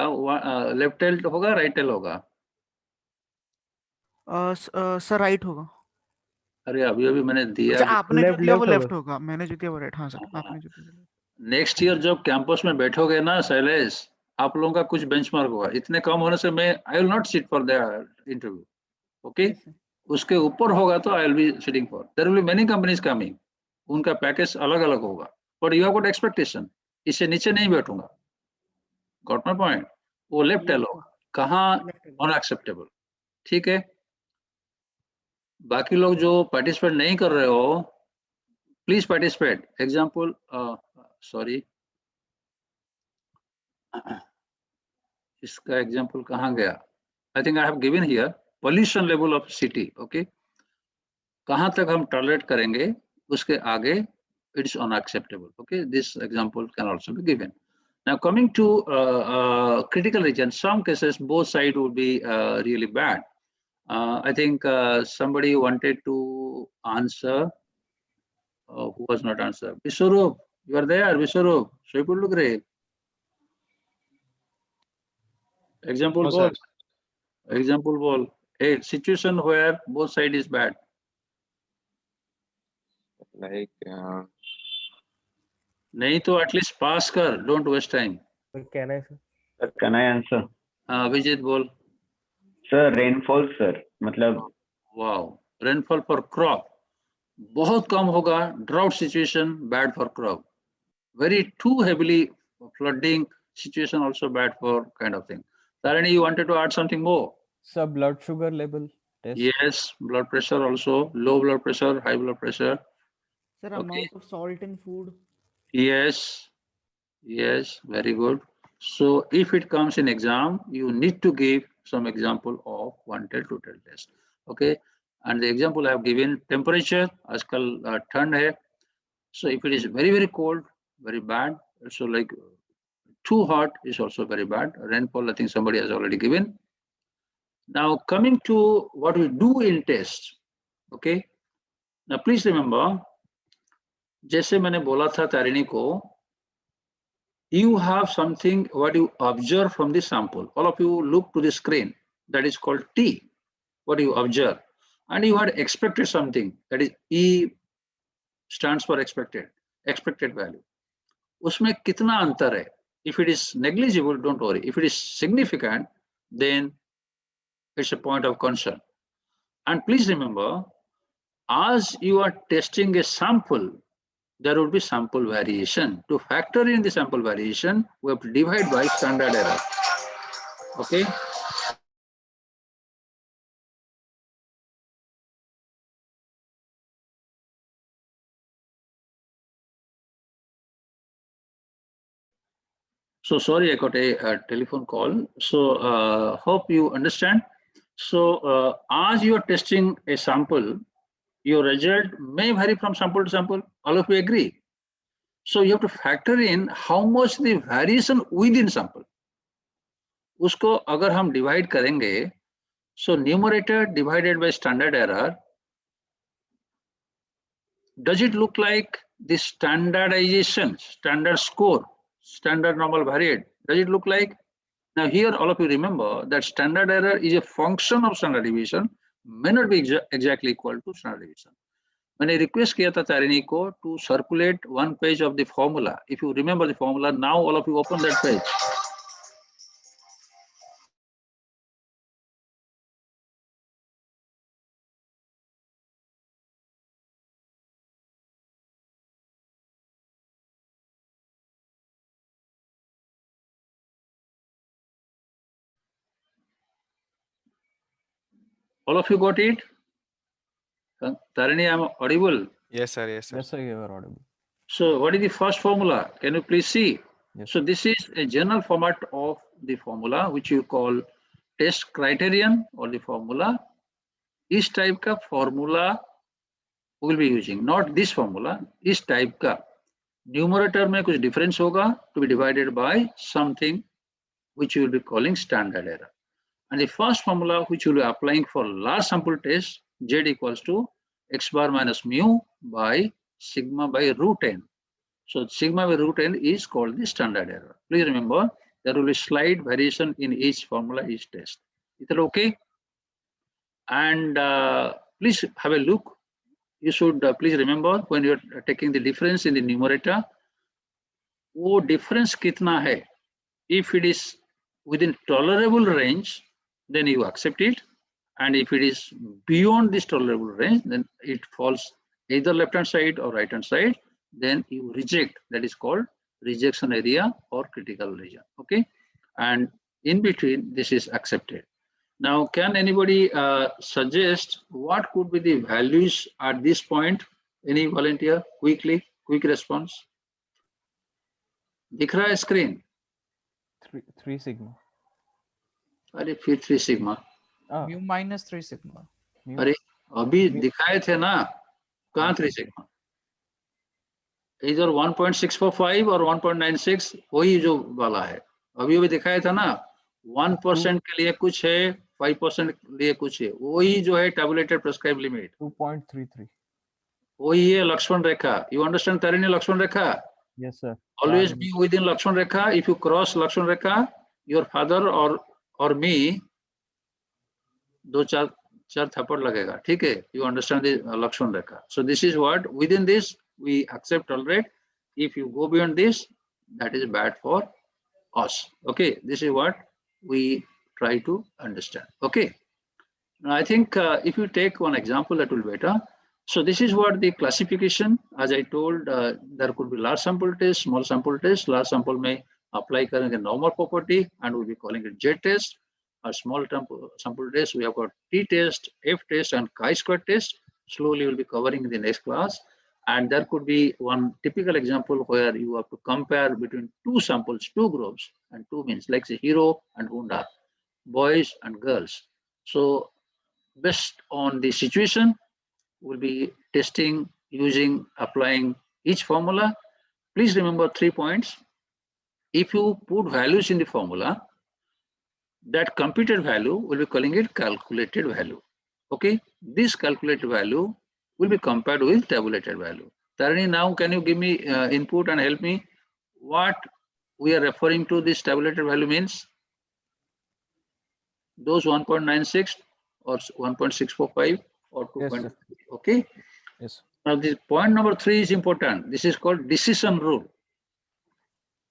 लेफ्ट टेल होगा राइट टेल होगा? सर राइट होगा। अरे अभी अभी मैंने दिया। अच्छा, आपने जो दिया वो लेफ्ट लेफ्ट होगा, मैंने जो दिया वो राइट। हाँ सर, आपने जो दिया। नेक्स्ट ईयर जब कैंपस में बैठोगे ना शैलेश, आप लोगों का कुछ बेंचमार्क होगा, इतने कम होने से मैं I will not sit for the interview, okay? उसके ऊपर होगा तो I will be sitting for, there will be many companies coming, उनका पैकेज अलग अलग होगा, but you have got expectation, इससे नीचे नहीं बैठूंगा, गॉट माय पॉइंट? वो लेफ्ट टेल होगा, कहाँ अनएक्सेप्टेबल, ठीक है? बाकी लोग जो पार्टिसिपेट नहीं कर रहे हो, प्लीज पार्टिसिपेट। एग्जाम्पल, सॉरी इसका एग्जाम्पल कहाँ गया? I think I have given here, pollution level of city, okay? कहाँ तक हम टॉलरेट करेंगे, उसके आगे it is unacceptable, okay? This example can also be given. Now coming to critical region, some cases both sides would be really bad. I think somebody wanted to answer, who was not answer. Vishwarup, you are there, Vishwarup. Shaipul look great. Example No, ball. sir. Example ball. A situation where both side is bad. Like नहीं तो at least pass कर, don't waste time. Can I, sir? Sir, can I answer? विजित बोल। Sir, rainfall, sir. मतलब Wow, rainfall for crop बहुत कम होगा, drought situation bad for crop. Very too heavily flooding situation also bad for kind of thing. Tarini, you wanted to add something more? So blood sugar level test. Yes, blood pressure also, low blood pressure, high blood pressure. Sir, Okay. amount of salt in food. Yes, yes, very good. So if it comes in exam, you need to give some example of 1 till 2 till test. Okay, and the example I have given, temperature, आजकल ठंड है. So if it is very very cold, very bad. So like too hot is also very bad. Rainfall, I think somebody has already given. Now coming to what we do in test. Okay, now please remember, जैसे मैंने बोला था तारिणी को, you have something what you observe from the sample. All of you look to the screen, that is called T, what you observe, and you had expected something, that is E stands for expected value. उसमें कितना अंतर है? If it is negligible, don't worry. If it is significant, then it's a point of concern. And please remember, as you are testing a sample, there will be sample variation. To factor in the sample variation, we have to divide by standard error. Okay. So sorry, I got a telephone call. So hope you understand. So as you are testing a sample, your result may vary from sample to sample. All of you agree? So you have to factor in how much the variation within sample. उसको अगर हम divide करेंगे, so numerator divided by standard error, does it look like the standardization, standard score, standard normal variate? Does it look like? Now here all of you remember that standard error is a function of standard deviation, may not be exactly equal to standard deviation. मैंने request किया था तारिणी को to circulate one page of the formula. If you remember the formula, now all of you open that page. All of you got it? Tarini, I'm audible. Yes, sir. Yes, sir. Yes, sir, you are audible. So what is the first formula? Can you please see? Yes. So this is a general format of the formula which you call test criterion or the formula. This type का formula we will be using, not this formula, इस type का. Numerator में कुछ difference होगा to be divided by something which you will be calling standard error. And the first formula which you will be applying for large sample test, Z equals to x bar minus mu by sigma by root n. So sigma by root n is called the standard error. Please remember there will be slight variation in each formula, each test. Is that okay? And please have a look. You should please remember when you are taking the difference in the numerator, वो difference कितना है? If it is within tolerable range, then you accept it. And if it is beyond this tolerable range, then it falls either left hand side or right hand side, then you reject. That is called rejection area or critical region. Okay. And in between, this is accepted. Now, can anybody suggest what could be the values at this point? Any volunteer? Quickly, quick response. दिख रहा है screen? 3 sigma. अरे फिर 3 sigma. mu minus 3 sigma. अरे अभी दिखाए थे ना, कहाँ 3 sigma? Either 1.645 और 1.96 वही जो वाला है. अभी दिखाया था ना, 1% के लिए कुछ है, 5% के लिए कुछ है. वही जो है tabulated prescribed limit. 2.33. वही है लक्ष्मण रेखा. You understand Tarini Lakshman Rekha? Yes, sir. Always be within Lakshman Rekha. If you cross Lakshman Rekha, your father or me, दो चार थप्पड़ लगेगा. ठीक है? You understand the Lakshman Rekha. So this is what within this we accept, tolerate. If you go beyond this, that is bad for us. Okay? This is what we try to understand. Okay? Now I think if you take one example, that will be better. So this is what the classification, as I told, there could be large sample test, small sample test. Large sample may apply the normal property and we'll be calling it Z test. A small sample test, we have got T test, F test and chi-square test. Slowly we'll be covering in the next class. And there could be one typical example where you have to compare between two samples, two groups, and two means like say hero and Honda, boys and girls. So based on the situation, we'll be testing, using, applying each formula. Please remember 3 points. If you put values in the formula, that computed value will be calling it calculated value. Okay, this calculated value will be compared with tabulated value. Tarini, now can you give me input and help me? What we are referring to this tabulated value means? Those 1.96 or 1.645 or 2. Yes, okay. Yes. Now this point number 3 is important. This is called decision rule.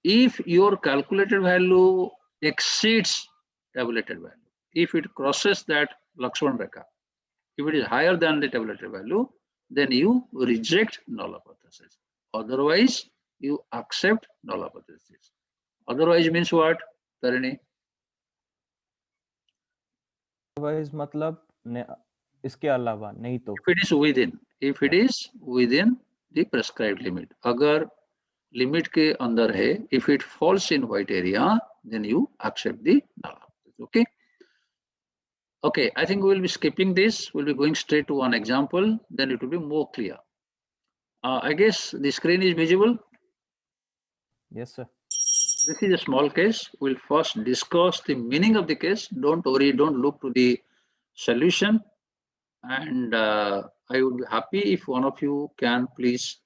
If your calculated value exceeds tabulated value, if it crosses that Lakshman Rekha, if it is higher than the tabulated value, then you reject null hypothesis. Otherwise, you accept null hypothesis. Otherwise means what, Tarini? Otherwise मतलब इसके अलावा नहीं तो. If it is within the prescribed limit. अगर limit के अंदर है, if it falls in white area, then you accept the null hypothesis. Okay. Okay, I think we will be skipping this. We'll be going straight to one example. Then it will be more clear. I guess the screen is visible. Yes, sir. This is a small case. We'll first discuss the meaning of the case. Don't worry, don't look to the solution. And I would be happy if one of you can please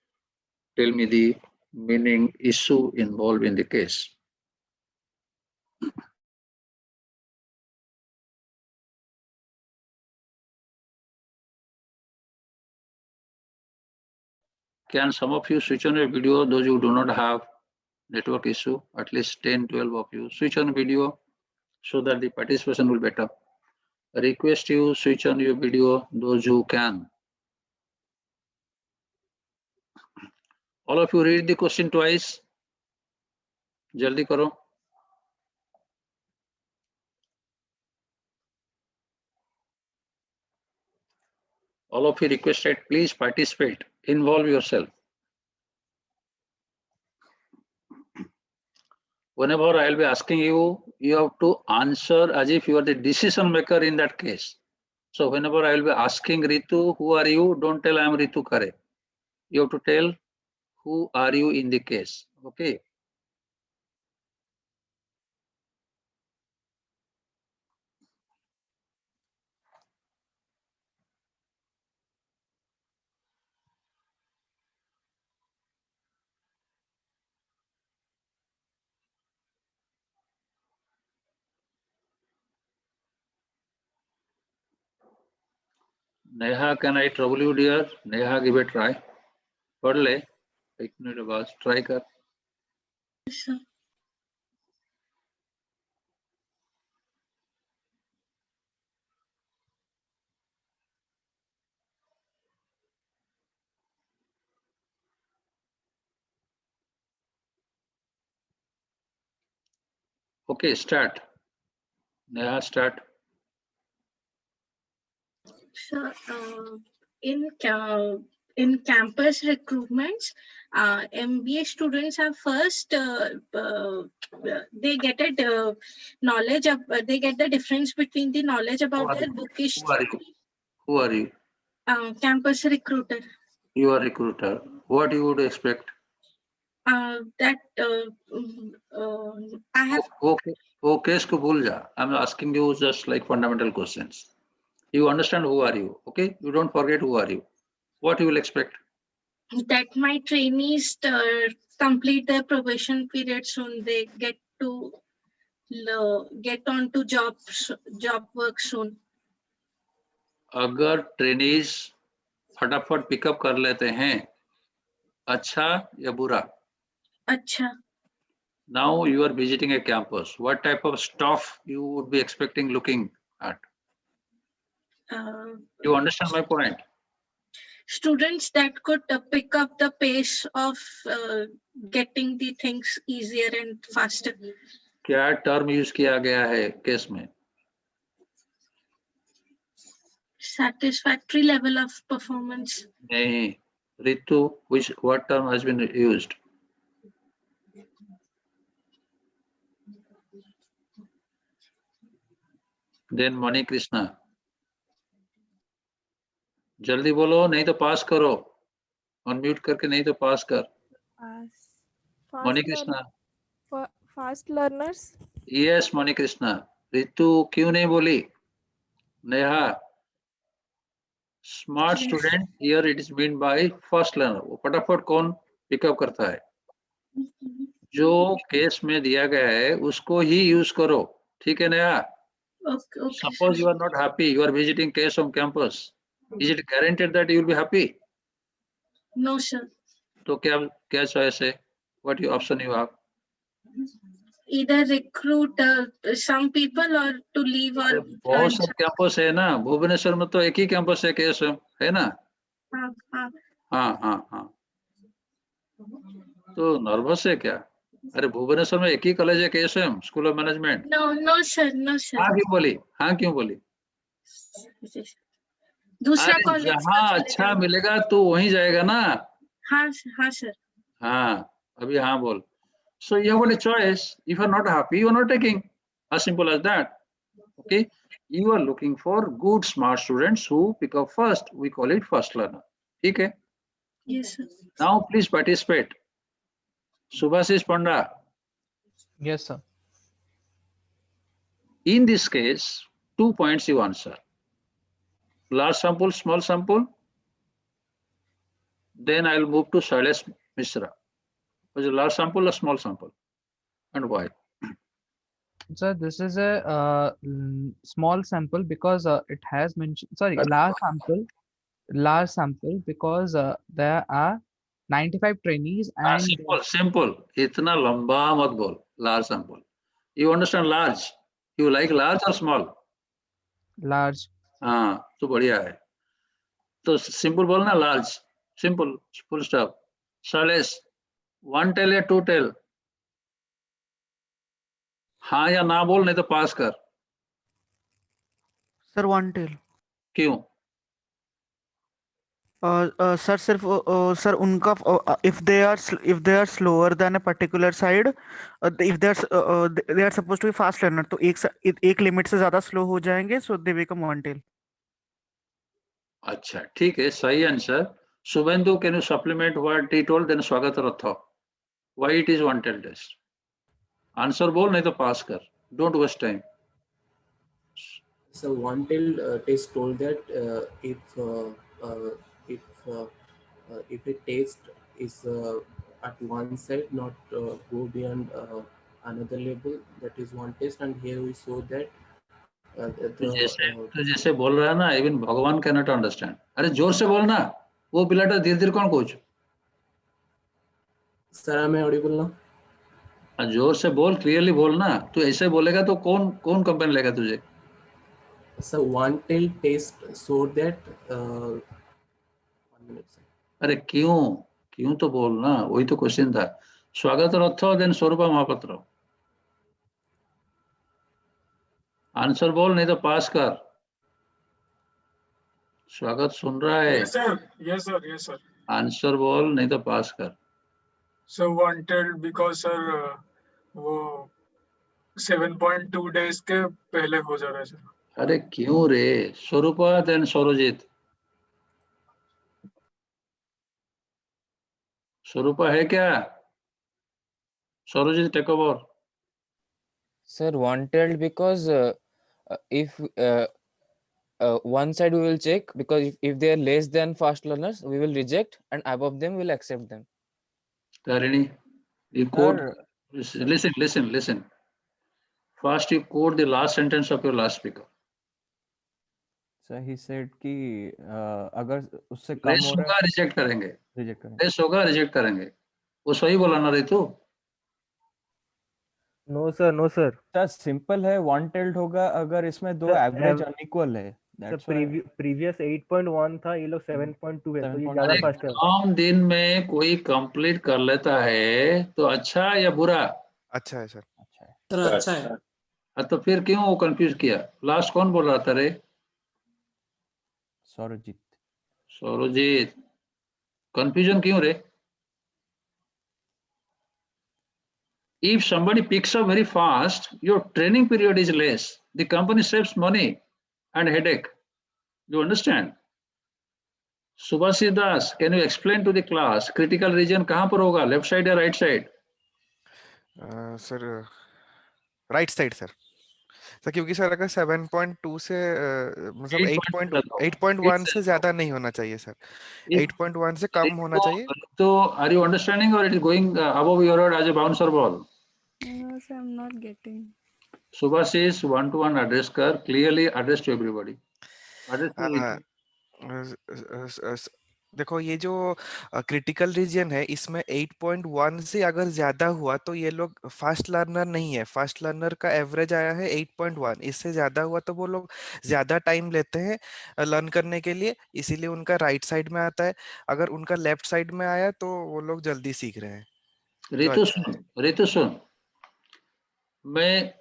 tell me the meaning issue involved in the case. Can some of you switch on your video, those who do not have network issue, at least 10, 12 of you, switch on video so that the participation will be better. I request you switch on your video, those who can. All of you read the question twice. Jaldi karo. All of you requested, please participate, involve yourself. Whenever I will be asking you, you have to answer as if you are the decision maker in that case. So whenever I will be asking Ritu, who are you? Don't tell I am Ritu Kare. You have to tell who are you in the case. Okay. Neha, can I trouble you, dear? Neha, give a try. पढ़ ले 1 minute बाद try कर. Okay, start. Neha, start. So, in campus recruitments, MBA students are first they get a knowledge of they get the difference between the knowledge about their bookish. Who are you? Who are you? Campus recruiter. You are recruiter. What you would expect? That I have. Okay. Okay, इसको भूल जा. I'm asking you just like fundamental questions. You understand who are you? Okay. You don't forget who are you. What you will expect? That my trainees complete their probation period soon. They get on to job work soon. अगर trainees फटाफट pickup कर लेते हैं, अच्छा या बुरा? अच्छा. Now you are visiting a campus. What type of stuff you would be expecting looking at? You understand my point? Students that could pick up the pace of getting the things easier and faster. क्या term use किया गया है case में? Satisfactory level of performance. नहीं. Ritu, what term has been used? Then Mani Krishna. जल्दी बोलो, नहीं तो पास करो. अनम्यूट करके नहीं तो पास कर. Mani Krishna. Fast learners. Yes, Mani Krishna. Ritu क्यों नहीं बोली? Neha. Smart student here it is meant by first learner. वो फटाफट कौन पिकअप करता है? जो केस में दिया गया है उसको ही यूज करो. ठीक है Neha? Okay. Suppose you are not happy, you are visiting case on campus. Is it guaranteed that you will be happy? No, sir. तो क्या choice है? What option you have? Either recruit some people or to leave or. बहुत सारे campus है ना. भुवनेश्वर में तो एक ही कैंपस है केएसएम, है ना? हाँ. तो नर्वस है क्या? अरे भुवनेश्वर में एक ही कॉलेज है KSM, school of management. No, sir. हाँ क्यों बोली? दूसरा कॉलेज जहाँ अच्छा मिलेगा तो वहीं जाएगा ना. हाँ सर. हाँ, अभी हाँ बोल. So you have got a choice. If you are not happy, you are not taking. As simple as that. Okay. You are looking for good, smart students who pick up first. We call it first learner. Okay. Yes, sir. Now please participate. Subhasis Panda. Yes, sir. In this case, 2 points you answer. Large sample, small sample. Then I will move to Shailesh Mishra. Was it large sample or small sample? And why? So this is a small sample because it has mentioned, sorry, large sample because there are 95 trainees and simple simple, इतना लंबा मत बोल, large sample. You understand large? You like large और small? large. हाँ तो बढ़िया है. तो सिंपल बोलना, large, simple, full stop. Shailesh, 1 tail या 2 टेल? हाँ या ना बोल, नहीं तो पास कर. Sir 1 tail. क्यों? सर सिर्फ सर उनका if they are slower than a particular side, if they are supposed to be fast learner, तो एक लिमिट से ज्यादा स्लो हो जाएंगे, so they become 1 tail. अच्छा ठीक है, सही answer. Shubhendu, can you supplement what he told? Then Swagat Ratho, why it is 1 tail test? Answer बोल, नहीं तो पास कर. Don't waste time. So one tail test told that if a test is at one side, not go beyond another level, that is one test. And here we saw that तो जैसे बोल रहा है ना, even भगवान can not understand. अरे जोर से बोलना, वो पिलाटा धीरे धीरे कौन कोच? सर मैं ऑडिबल ना? जोर से बोल, क्लियरली बोलना. तू ऐसे बोलेगा तो कौन कौन कंपनी लेगा तुझे? So one tail test showed that 1 minute. अरे क्यों क्यों तो बोलना, वही तो क्वेश्चन था. स्वागत रथो, देन स्वरूपा महापात्र. आंसर बोल, नहीं तो पास कर. स्वागत सुन रहा है? Yes sir, yes sir, yes sir. Answer बोल, नहीं तो पास कर. So 1 tail because sir वो 7.2 days के पहले हो जा रहा है सर. अरे क्यों रे? स्वरूपा, देन सौरजीत. स्वरूपा है क्या? Sourajit take over. Sir, 1 tailed because if one side we will check, because if they are less than fast learners, we will reject, and above them we will accept them. Tarini, you quote. Listen. First, you quote the last sentence of your last speaker. So he said कि अगर उससे कम हो रहा है, reject करेंगे. Less होगा, reject करेंगे. वो सही बोला ना रे तू? No sir, no sir. Sir simple है, 1 टेल्ड होगा अगर इसमें दो एवरेज अनइक्वल है. प्रीवियस 8.1 था, ये लोग 7.2 है, तो ये ज्यादा फास्ट है. कम दिन में कोई कंप्लीट कर लेता है तो अच्छा है या बुरा? अच्छा है सर. अच्छा है. तो फिर क्यों वो कंफ्यूज किया? लास्ट कौन बोल रहा था रे? सौरजीत. कंफ्यूजन क्यों रे? If somebody picks up very fast, your training period is less. The company saves money and headache. You understand? Subhashi Das, can you explain to the class critical region कहाँ पर होगा? Left side या right side? Sir right side sir. Sir क्योंकि sir अगर 7.2 से मतलब 8.1 से ज्यादा नहीं होना चाहिए सर. 8.1 से कम होना चाहिए. तो are you understanding or it is going above your head as a bouncer ball? No sir, I'm not getting. Subhasis, one-to-one address कर, clearly address to everybody. देखो ये जो क्रिटिकल रीजन है, इसमें 8.1 से अगर ज्यादा हुआ तो ये लोग फास्ट लर्नर नहीं है. फास्ट लर्नर का एवरेज आया है 8.1. इससे ज्यादा हुआ तो वो लोग ज्यादा टाइम लेते हैं लर्न करने के लिए, इसीलिए उनका राइट साइड में आता है. अगर उनका लेफ्ट साइड में आया तो वो लोग जल्दी सीख रहे हैं. रितु सुन, मैं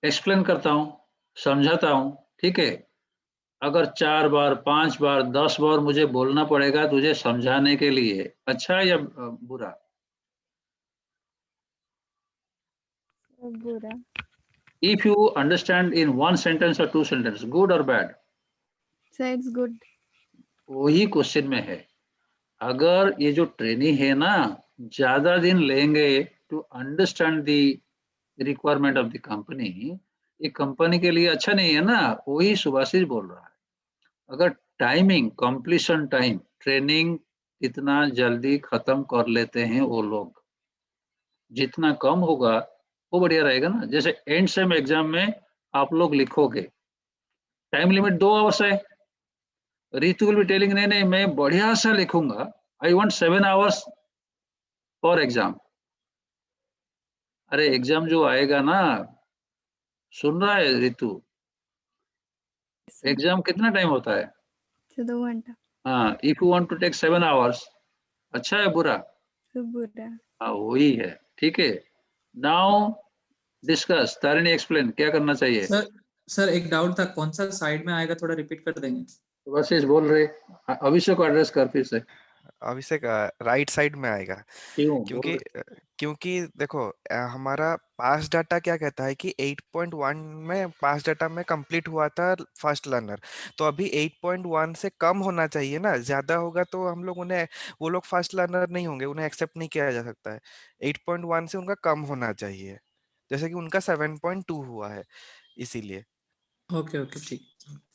एक्सप्लेन करता हूँ, समझाता हूँ, ठीक है? अगर 4 बार 5 बार 10 बार मुझे बोलना पड़ेगा तुझे समझाने के लिए, अच्छा या बुरा? बुरा. If you understand in 1 sentence or 2 sentences, good or bad? So it's good. वही क्वेश्चन में है. अगर ये जो ट्रेनिंग है ना, ज्यादा दिन लेंगे to understand the requirement of the company, ये कंपनी के लिए अच्छा नहीं है ना. वही सुभाषिष बोल रहा है. अगर टाइमिंग, कंप्लीशन टाइम, ट्रेनिंग इतना जल्दी खत्म कर लेते हैं वो लोग, जितना कम होगा वो बढ़िया रहेगा ना. जैसे एंड सेम एग्जाम में आप लोग लिखोगे, टाइम लिमिट 2 आवर्स है. रितु विल बी टेलिंग नहीं मैं बढ़िया सा लिखूंगा, I want 7 hours for exam, अरे एग्जाम जो आएगा ना, सुन रहा है रितु? एग्जाम कितना टाइम होता है? 2 घंटा। हाँ, if you want to take 7 hours, अच्छा है बुरा? बुरा। हाँ वही है, ठीक है। नाउ डिस्कस, तारिणी एक्सप्लेन क्या करना चाहिए। सर एक डाउट था, कौन सा साइड में आएगा, थोड़ा रिपीट कर देंगे? बस इस बोल रहे, अभिषेक को एड्रेस कर फिर से। अभिषेक राइट साइड में आएगा, क्यों? क्योंकि क्योंकि देखो हमारा पास डाटा क्या कहता है कि 8.1 में पास डाटा में कंप्लीट हुआ था फर्स्ट लर्नर, तो अभी 8.1 से कम होना चाहिए ना, ज्यादा होगा तो हम लोग उन्हें, वो लोग फर्स्ट लर्नर नहीं होंगे, उन्हें एक्सेप्ट नहीं किया जा सकता है। 8.1 से उनका कम होना चाहिए, जैसे कि उनका 7.2 हुआ है, इसीलिए। ओके ओके ठीक।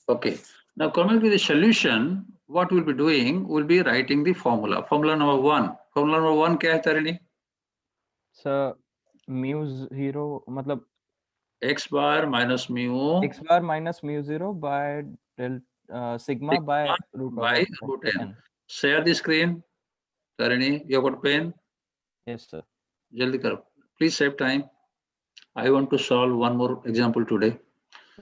Okay. Now coming to the solution, what we'll be doing, we'll be writing the formula. Formula number one. Formula number one क्या है तारिणी? सर म्यू 0 मतलब x bar minus mu x bar minus mu 0 by del sigma by root by over root n. n. Share the screen. Tarini, you got pen? Yes, sir. Jaldi karo. Please save time. I want to solve one more example today.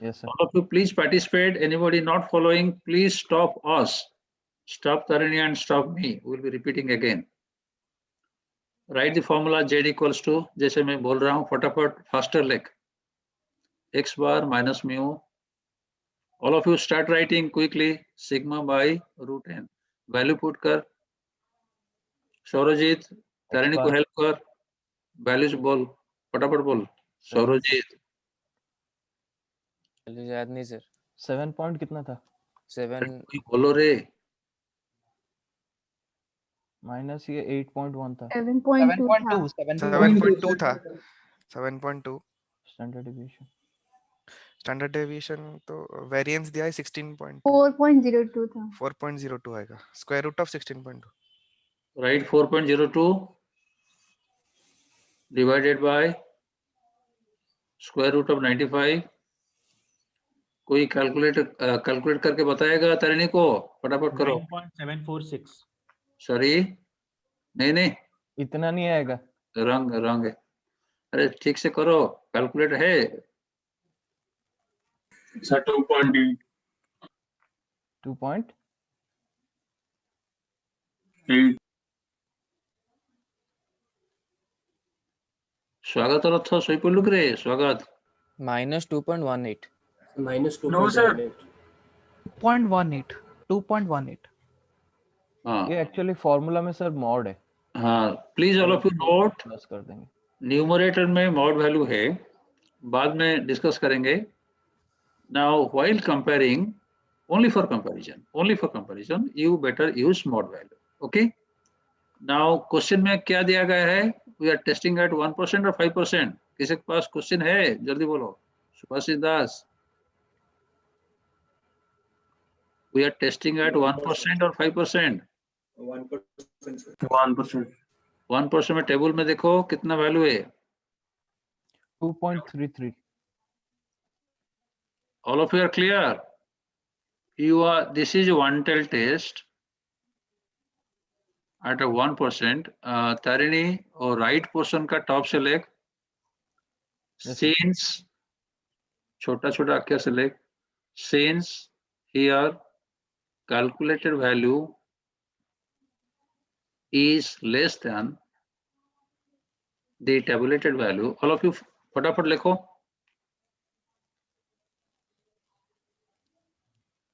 Yes, sir. All of you, please participate. Anybody not following, please stop us. Stop Tarini and stop me. We'll be repeating again. Write the formula z equals to, जैसे मैं बोल रहा हूँ फटाफट, faster लिख. X bar minus mu. All of you start writing quickly. Sigma by root n. Value put कर. सौरजीत, तारिणी को help कर. वैल्यूज बोल, फटाफट बोल. सौरजीत. याद नहीं सर। 7 पॉइंट कितना था? 7 बोलो रे. माइनस ये 8.1 था। 7.2 7.2 था। 7.2 स्टैंडर्ड डेविएशन। स्टैंडर्ड डेविएशन तो वेरिएंस दिया है 16.2। 4.02 था। 4.02 आएगा, square root of 16.2। Right, 4.02 divided by square root of 95। कोई कैलकुलेट करके बताएगा तारिणी को? फटाफट करो। 9.746। सॉरी, नहीं इतना नहीं आएगा। रंग है। अरे ठीक से करो, कैलकुलेट है। सर 2.8। 2.8 स्वागत और अच्छा सोई पल्लू करे स्वागत। -2.18 नो सर 2.18 हाँ ये एक्चुअली फॉर्मूला में सर मॉड है। हाँ, please all of you note, plus कर देंगे। न्यूमरेटर में मॉड वैल्यू है, बाद में डिस्कस करेंगे। Now while comparing, only for comparison you better use mod value. Okay, now question में क्या दिया गया है? we are testing at 1% or 5%. किसी के पास क्वेश्चन है? जल्दी बोलो। सुभाषित दास, we are testing at 1% or 5%? 1%। 1% में टेबल में देखो कितना वैल्यू है। 2.33। all of you are clear? This is a one tail test at a 1%. Tarini और राइट पोर्शन का टॉप से लेक, since छोटा अक्षर से lake, since here calculated value is less than the tabulated value. All of you फटाफट लिखो।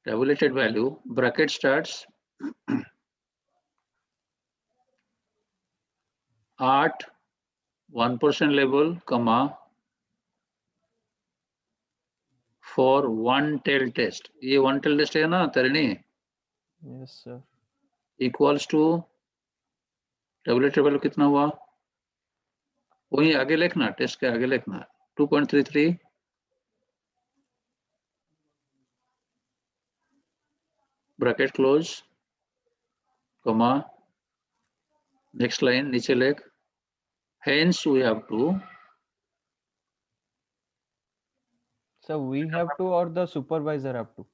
tabulated value bracket starts at 1% level, comma, for one tail test. ये one tail test है ना Tarini? Yes sir. Equals to tabulated value कितना हुआ? वही आगे लिखना, टेस्ट के आगे लिखना। 2.33 bracket close, comma, next line नीचे लिख, hence we have to, sir we have to और द सुपरवाइजर हैव टू?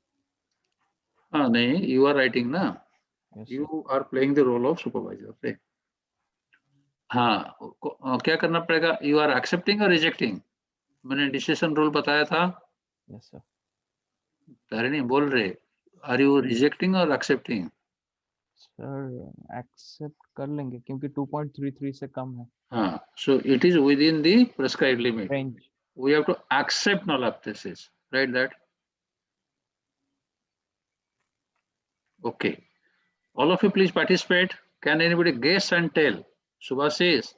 हाँ नहीं, you are writing ना, Yes, you are playing the role of supervisor. Okay. हाँ, क्या करना पड़ेगा? यू आर एक्सेप्टिंग और रिजेक्टिंग? मैंने डिसीजन रूल बताया था। Yes sir. तारिणी बोल रहे, आर यू रिजेक्टिंग और एक्सेप्टिंग? सर एक्सेप्ट कर लेंगे क्योंकि 2.33 से कम है हाँ, so it is within the prescribed limit. Range. We have to accept null hypothesis, right? That okay. All of you please participate. Can anybody guess and tell? Subhasis,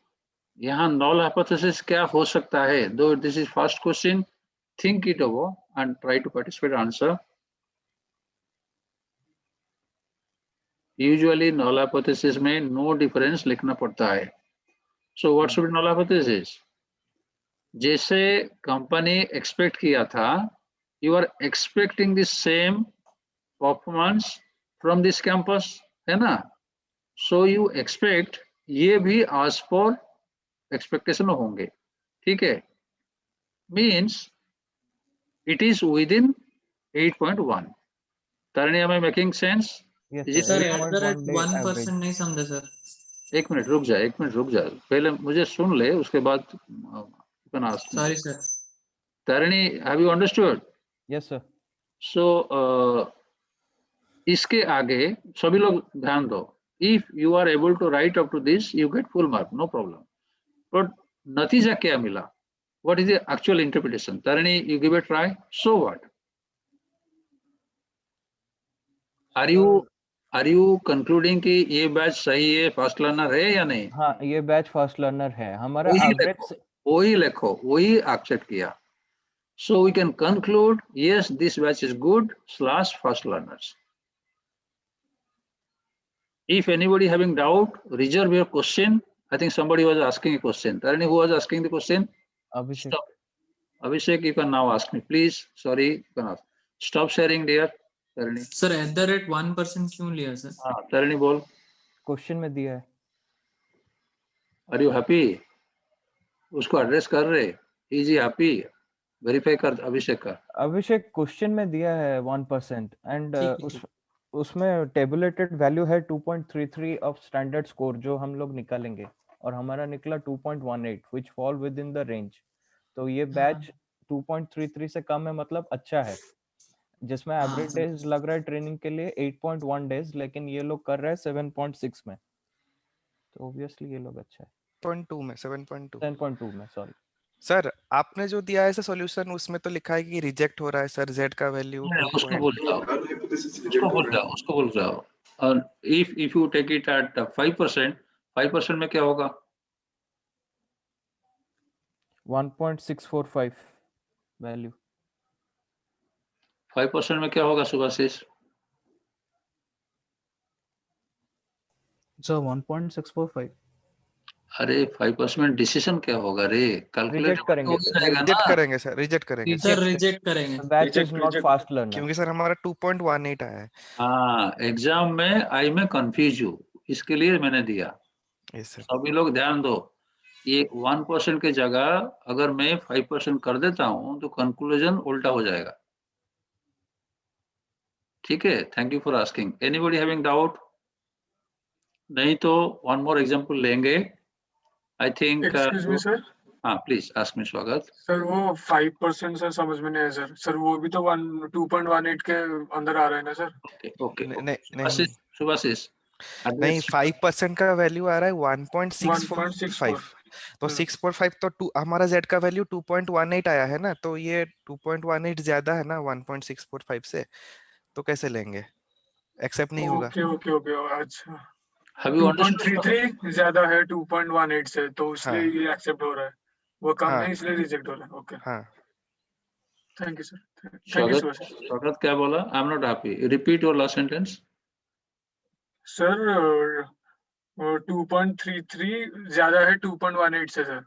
यहाँ null hypothesis क्या हो सकता है? Though this is first question, think it over and try to participate answer. Usually null hypothesis में no difference लिखना पड़ता है. So what should be null hypothesis? जैसे कंपनी एक्सपेक्ट किया था, you are expecting the same performance from this campus, है ना? So you expect ये भी as per expectation होंगे, ठीक है? Means it is within 8.1. Tarani, am I making sense? Yes Is it sir clear? At the rate 1% नहीं समझे sir. एक मिनट रुक जा, पहले मुझे सुन ले, उसके बाद you can ask me. Sorry sir. Tarani, have you understood? Yes sir. So इसके आगे सभी लोग ध्यान दो. If you are able to write up to this, you get full mark, no problem. But नतीजा क्या मिला? What is the actual interpretation? Tarani, you give a try. So what? Are you concluding कि ये batch सही है, fast learner है या नहीं? हाँ, ये बैच फास्ट लर्नर है। हमारा एवरेज वही लिखो, वही एक्सेप्ट किया. So we can conclude, yes, this batch is good / fast learners. If anybody having doubt, reserve your question. I think somebody was asking a question. Tarani, who was asking the question? Abhishek. Stop. Abhishek, you can now ask me, please. Sorry, you can ask. Stop sharing, dear. Tarani. Sir at the rate 1% क्यों लिया sir? हाँ, Tarani बोल. Question में दिया है. Are you happy? उसको address कर रहे. Is he happy? वेरीफाई कर अभिषेक का. अभिषेक क्वेश्चन में दिया है 1% एंड उसमें टेबुलेटेड वैल्यू है 2.33 ऑफ स्टैंडर्ड स्कोर जो हम लोग निकालेंगे और हमारा निकला 2.18 which fall with in the range. तो ये बैच 2.33 से कम है मतलब अच्छा है. जिसमें एवरेज डेज लग रहा है ट्रेनिंग के लिए 8.1 डेज, लेकिन ये लोग कर रहे हैं 7.6 में. तो ऑब्वियसली ये लोग अच्छा है. 7.2 में सॉरी सर, आपने जो दिया है सर सॉल्यूशन, उसमें तो लिखा है कि रिजेक्ट हो रहा है सर z का वैल्यू 2. उसको बोल जाओ. और if you take it at 5% में क्या होगा? 1.645 वैल्यू. 5% में क्या होगा सुभाषिस? So 1.645. अरे 5% डिसीजन क्या होगा रे? कैलकुलेट करेंगे सर, रिजेक्ट करेंगे सर, रिजेक्ट करेंगे. Batch is not fast learner क्योंकि सर हमारा 2.18 आया है. हाँ, एग्जाम में आई में कंफ्यूज हूँ, इसके लिए मैंने दिया. सभी लोग ध्यान दो, ये 1% की जगह अगर मैं 5% कर देता हूँ तो कंक्लूजन उल्टा हो जाएगा. ठीक है, thank you for asking. Anybody having doubt? नहीं तो वन मोर एग्जांपल लेंगे. I think. Excuse me sir. हाँ, प्लीज आस्क मी स्वागत. सर वो 5% सर समझ में नहीं है सर. सर वो भी तो 2.18 के अंदर आ रहा है ना सर? ओके. नहीं सुभाषिस नहीं, 5% का वैल्यू आ रहा है 1.645. तो 6.5 तो हमारा z का वैल्यू 2.18 आया है ना, तो ये 2.18 ज्यादा है ना 1.645 से, तो कैसे लेंगे? एक्सेप्ट नहीं होगा. ओके अच्छा. Have you understood? 2.33 ज्यादा है 2.18 से, तो इसलिए ये एक्सेप्ट हो रहा है. वो कम है इसलिए रिजेक्ट हो रहा है. ओके. हाँ. Thank you sir. Thank you sir. Swagat क्या बोला? I am not happy. Repeat your last sentence. Sir 2.33 ज्यादा है 2.18 से सर.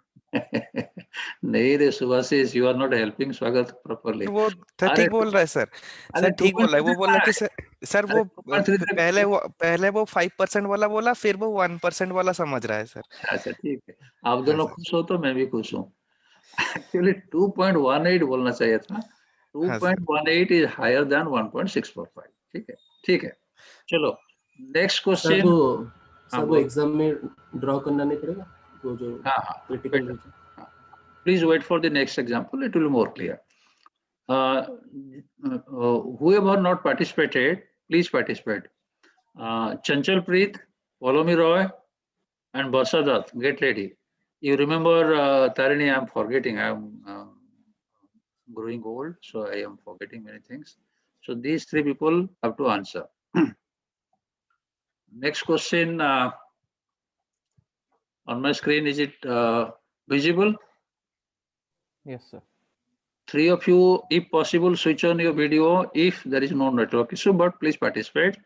नहीं रे Subhashis, you are not helping Swagat properly. वो ठीक बोल रहा है सर. सर ठीक बोल रहा है. वो बोला कि सर वो पहले वो 5% वाला बोला, फिर वो 1% वाला समझ रहा है सर. अच्छा ठीक है, आप दोनों खुश हो तो मैं भी खुश हूँ. एक्चुअली 2.18 बोलना चाहिए था. 2.18 इज हायर देन 1.645. ठीक है. चलो नेक्स्ट क्वेश्चन. सर वो एग्जाम में ड्रॉ करना नहीं पड़ेगा? वो जो हाँ, critical better. Region. Please wait for the next example. It will be more clear. Whoever not participated, please participate. Chanchal Preet, Valomi Roy, and Barsa Dutt, get ready. You remember Tarini? I'm forgetting. I'm growing old, so I am forgetting many things. So these three people have to answer. Next question on my screen, is it visible? Yes, sir. Three of you, if possible, switch on your video if there is no network issue, but please participate.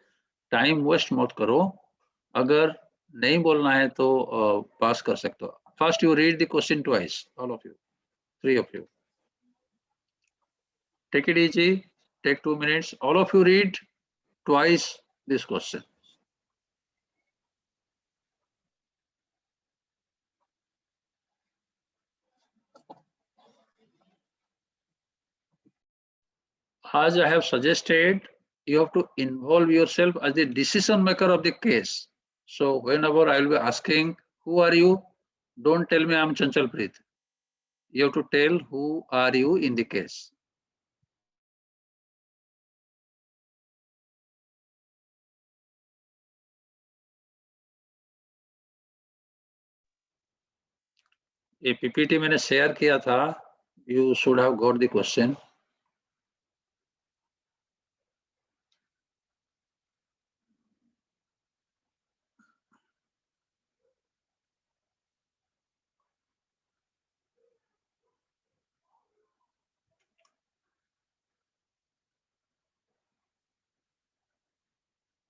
Time waste मत करो. अगर नहीं बोलना है तो pass कर सकते हो. First you read the question twice, all of you, three of you. Take it easy, take 2 minutes. All of you read twice this question. As I have suggested, you have to involve yourself as the decision maker of the case. So whenever I will be asking, who are you? Don't tell me I'm Chanchal Preet. You have to tell who are you in the case. ये PPT मैंने share किया था. You should have got the question.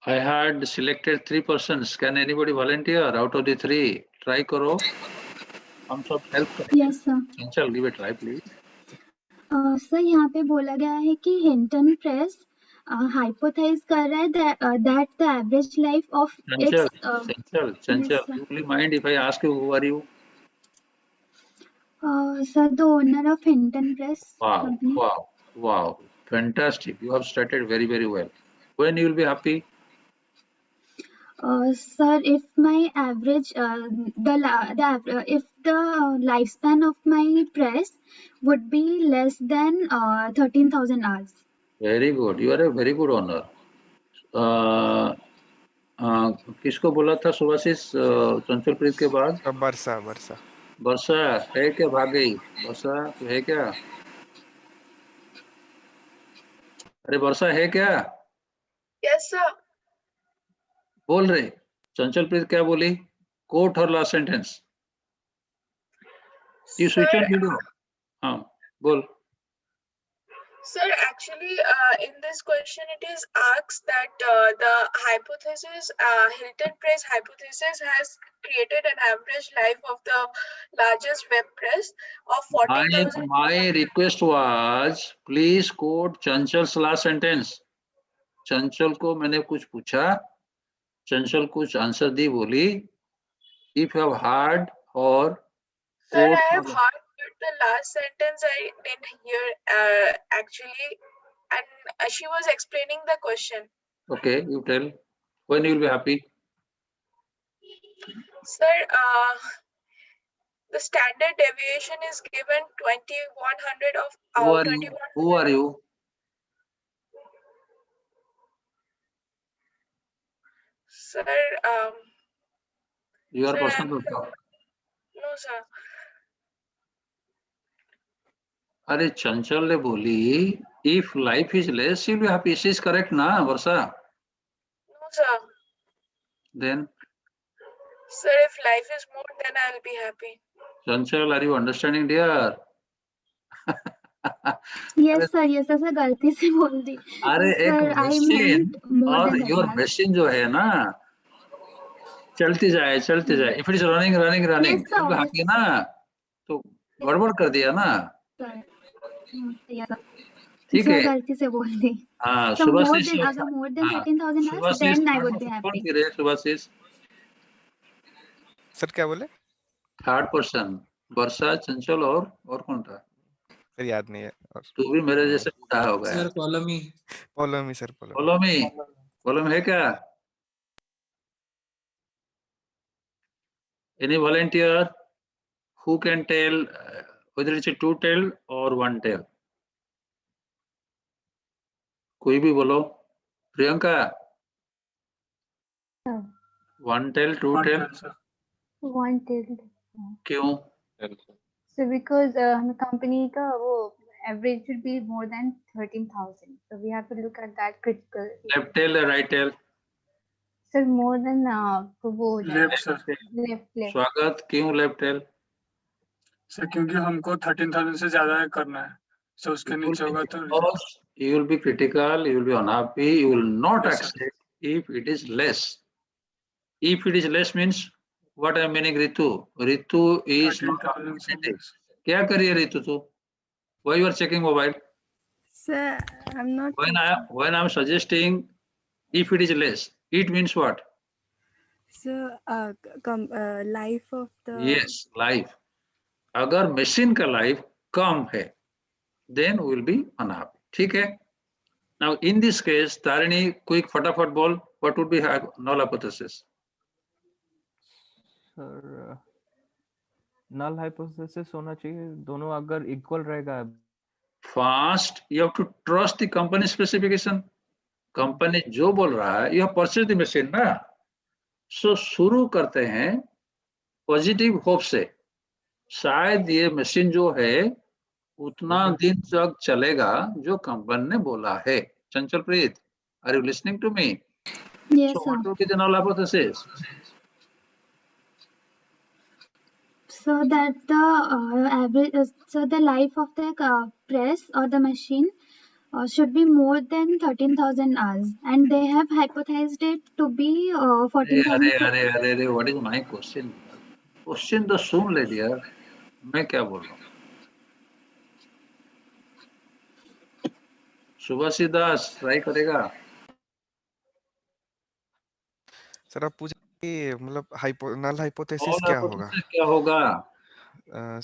I had selected 3 persons. Can anybody volunteer out of the 3? Try करो. हम सब help करेंगे. Yes, sir. Chanchal, give a try, please. Sir यहाँ पे बोला गया है कि हिंटन प्रेस हाइपोथेसाइज कर रहा है that the average life of Chanchal, its Chanchal, yes, Chanchal, sir. you will mind if I ask you who are you? Sir, the owner of Hinton Press Wow, company. wow, wow. Fantastic. You have started very, very well. When you will be happy? Sir, if my average if the lifespan of my press would be less than 13,000 hours. Very good. You are a very good owner. किसको बोला था सुभाषिस चंचल प्रीत के बाद? वर्षा वर्षा वर्षा है क्या? भाग गई वर्षा? तो है क्या? अरे वर्षा है क्या? Yes, sir. बोल रहे. चंचल प्रीत क्या बोली? कोट और last sentence. You switch on video. हाँ बोल. Sir, actually, in this question, it is asked that the hypothesis, Hilton Press hypothesis, has created an average life of the largest web press of 40,000. My request was please quote Chanchal last sentence. चंचल को मैंने कुछ पूछा, चंचल कुछ answer the, बोली if you have heard or Sir, quote. I have heard, but the last sentence I didn't hear actually, and she was explaining the question. Okay, you tell. When you will be happy? Sir, the standard deviation is given 2100 of Who are you? 21. Who are you? Sir, Your sir, personal talk. no, sir. अरे चंचल ने बोली if life is less you will be happy. She is correct ना वर्षा? No, sir. Then Sir, if life is more, then I'll be happy. Chanchal, are you understanding, dear? Yes, sir. Yes, sir. गलती से बोल दी. अरे एक Sir, I machine meant more और than that. Your machine जो है ना चलती जाए if it is running running running Yes, sir. Yes, hockey ना तो गड़बड़ कर दिया ना. sir. Yes, sir. ठीक Sir, है. गलती से बोल दी. हाँ So more सुभाषिस. than अगर more than हाँ 13,000 hours, Subhashis then I third would be person कौन happy. थी रे? सुभाषिस सर क्या बोले? थर्ड पर्सन वर्षा, चंचल और कौन था? सर याद नहीं है. और तू भी मेरे जैसे बूढ़ा हो गया. Sir follow me. follow me sir follow me. follow me. follow me है क्या? Any volunteer who can tell whether it's a two-tailed or one-tailed? कोई भी बोलो. प्रियंका. One-tailed, two-tailed. One-tailed. क्यों? So because हमें company का वो average should be more than 13,000. So we have to look at that critical. Left tail or right tail? Sir, more than तो वो हो जाएगा. Left sir. Left. स्वागत. क्यों left tail? सर क्योंकि हमको 13,000 से ज्यादा करना है, so उसके नीचे होगा तो Because you will be critical, you will be unhappy, you will not Yes, sir. accept if it is less. If it is less means what I am meaning, Ritu? Ritu is not 13,000 से optimistic. क्या कर रही है Ritu तू? Why you are checking mobile? Sir, I'm not. When I am suggesting if it is less, it means what? Sir, life of the. Yes, life. अगर machine का life कम है, then we will be unhappy. ठीक है? Now in this case, Tarini, quick फटाफट बोल, what would be null hypothesis? Sir null hypothesis होना चाहिए, दोनों अगर equal रहेगा. First, you have to trust the company specification. Company जो बोल रहा है, you have purchased the machine ना? So शुरू करते हैं पॉजिटिव होप से. शायद ये मशीन जो है उतना दिन तक चलेगा जो कंपनी ने बोला है. चंचलप्रीत, are you listening to me? Yes, So sir. what will be the null hypothesis? So that the average, so the life of the press or the machine should be more than 13,000 hours, and they have hypothesized it to be 14,000. अरे, what is my question? Question तो सुन ले यार, मैं क्या बोल रहा हूँ? सुभाषी दास try करेगा. सर आप पूछे कि मतलब नल हाइपोथेसिस क्या होगा? क्या होगा?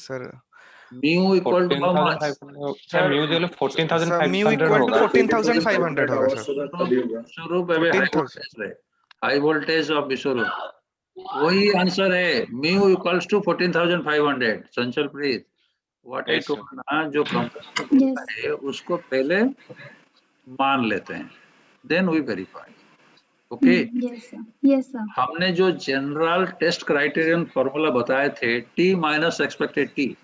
Sir mu equal to how much? Sir mu जो 14,500 म्यू होगा. 14,500 होगा सर. Vishwaroop high voltage of Vishwaroop, वही आंसर है. Mu equals to 14,500. Chanchalpreet, what I told ना, जो कंपनी है उसको पहले मान लेते हैं, then we verify. Okay. Yes, sir. हमने जो जनरल टेस्ट क्राइटेरियन फॉर्मूला बताए थे, T minus expected T.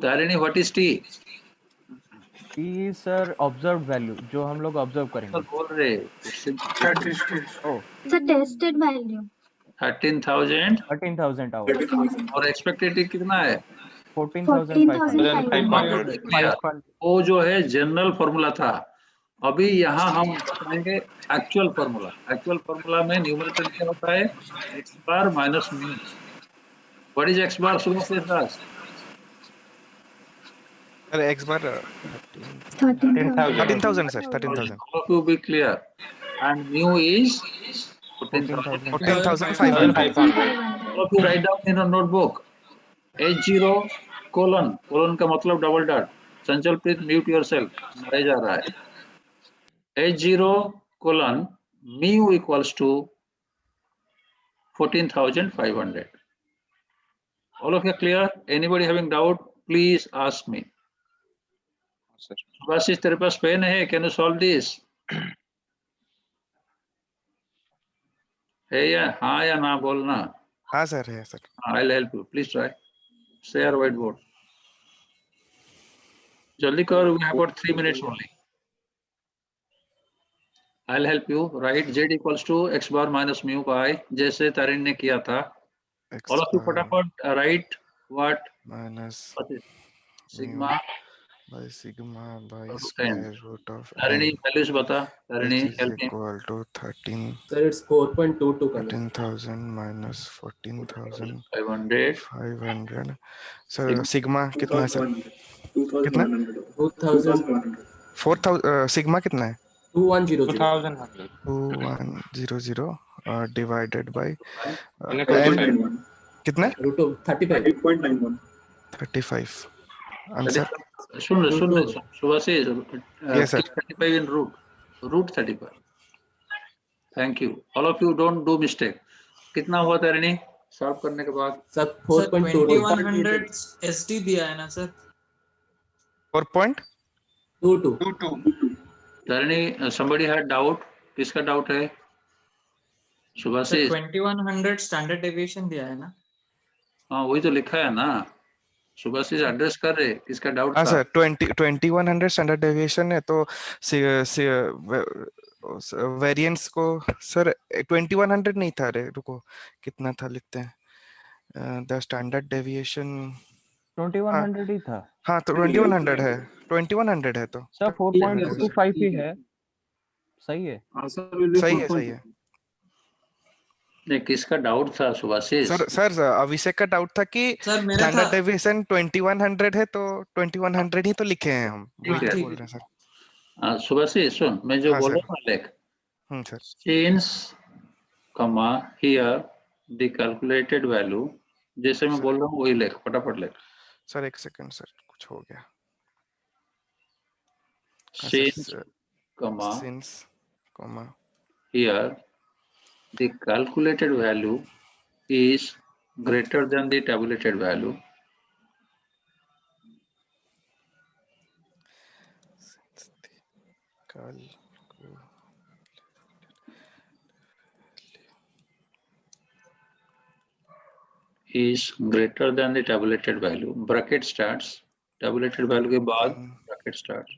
Tarini, what is T? T sir observe value, जो हम लोग ऑब्जर्व करेंगे. बोल रहे It's a tested value. 13,000 hours. और एक्सपेक्टेड टी कितना है? 14,500. वो जो है जनरल फॉर्मूला था. अभी यहाँ हम बताएंगे एक्चुअल फॉर्मूला. एक्चुअल फॉर्मूला में न्यूमरेटर क्या होता है? X bar minus mu. What is x bar? Sir x bar 13,000 sir. 13,000. To be clear, and mu is 14,500. All of you write down in a notebook. H0 colon का मतलब double dot. चंचलप्रीत, mute yourself, मारे जा रहा है. H0 colon mu equals to 14,500. All of you clear? Anybody having doubt? Please ask me. Subhasis, तेरे पास pen है? Can you solve this? है या हाँ या ना बोलना? हाँ सर, है sir. I'll help you. Please try. Share whiteboard. जल्दी कर. We have got 3 minutes only. I'll help you. Write Z equals to x bar minus mu by, जैसे तारिण ने किया था. All of you फटाफट write what? Minus sigma by sigma by square root of Tarini values बता. Tarini which is help me. equal to 13. Sir, it's 4.22. 13,000 minus 14,500. 500. Sir sigma कितना है sir? कितना? 2,000. 4,000. Sigma कितना है? 2,100. 2,100 divided by कितना? Root of 35. 35. Answer? Soon Subhashis. Yes sir. 35 in root 35. Thank you. All of you don't do mistake. कितना हुआ Tarini? Solve करने के बाद सर सर 4.22 2100 SD दिया है ना सर? 4.22 धरणी somebody had doubt, किसका डाउट है? सर सुभाषिश, 2100 स्टैंडर्ड डेविएशन दिया है ना? हाँ वही तो लिखा है ना। सुभाषिश एड्रेस कर रहे, किसका डाउट हाँ था? सर 2100 स्टैंडर्ड डेविएशन है तो वेरिएंस को सर 2100 नहीं था, रे रुको कितना था लिखते हैं, द स्टैंडर्ड डेविएशन 2100 ही था। हाँ तो 2100 है, 2100 है तो सर 4.25 ही है, सही है। सही है। नहीं, किसका डाउट था सुभाषिश? सर अभिषेक का डाउट था कि सर मेरा स्टैंडर्ड था। डेविएशन 2100 है तो 2100 ही तो लिखे हैं हम, वही ठीक तो है। बोल रहे हैं सर। सुभाषिश सुन, मैं जो हाँ बोल सर। रहा हूँ लेख, sir since comma here the calculated value, जैसे मैं बोल रहा हूँ वही लेख, फटाफट लेख। सर एक सेकंड सर, कुछ हो गया। Since comma since comma here the calculated value is greater than the tabulated value, is greater than the tabulated value, bracket starts, tabulated value के बाद bracket starts,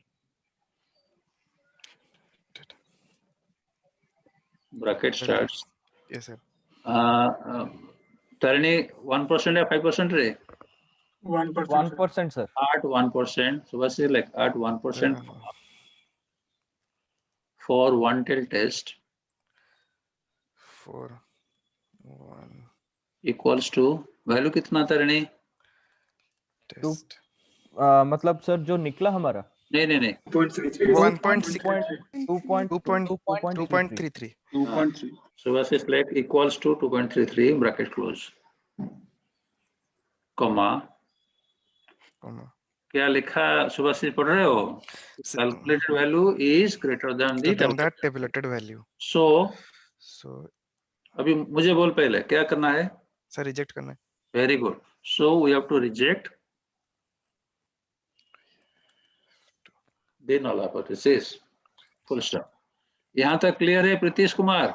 bracket starts. yes sir. तरणी 1% या 5% रे? 1%. sir. At 1%, so what's it like? At 1% for one tail test for one equals to value कितना तरणी? test मतलब sir जो निकला हमारा नहीं 2.33 so what's it like? Equals to 2.33 bracket close, comma क्या लिखा सुभाषिश पढ़ रहे हो? Calculated value is greater than the tabulated value. So अभी मुझे बोल पहले क्या करना है? सर रिजेक्ट करना है। Very good. So we have to reject the null hypothesis. Full stop. यहाँ तक क्लियर है Pritish Kumar?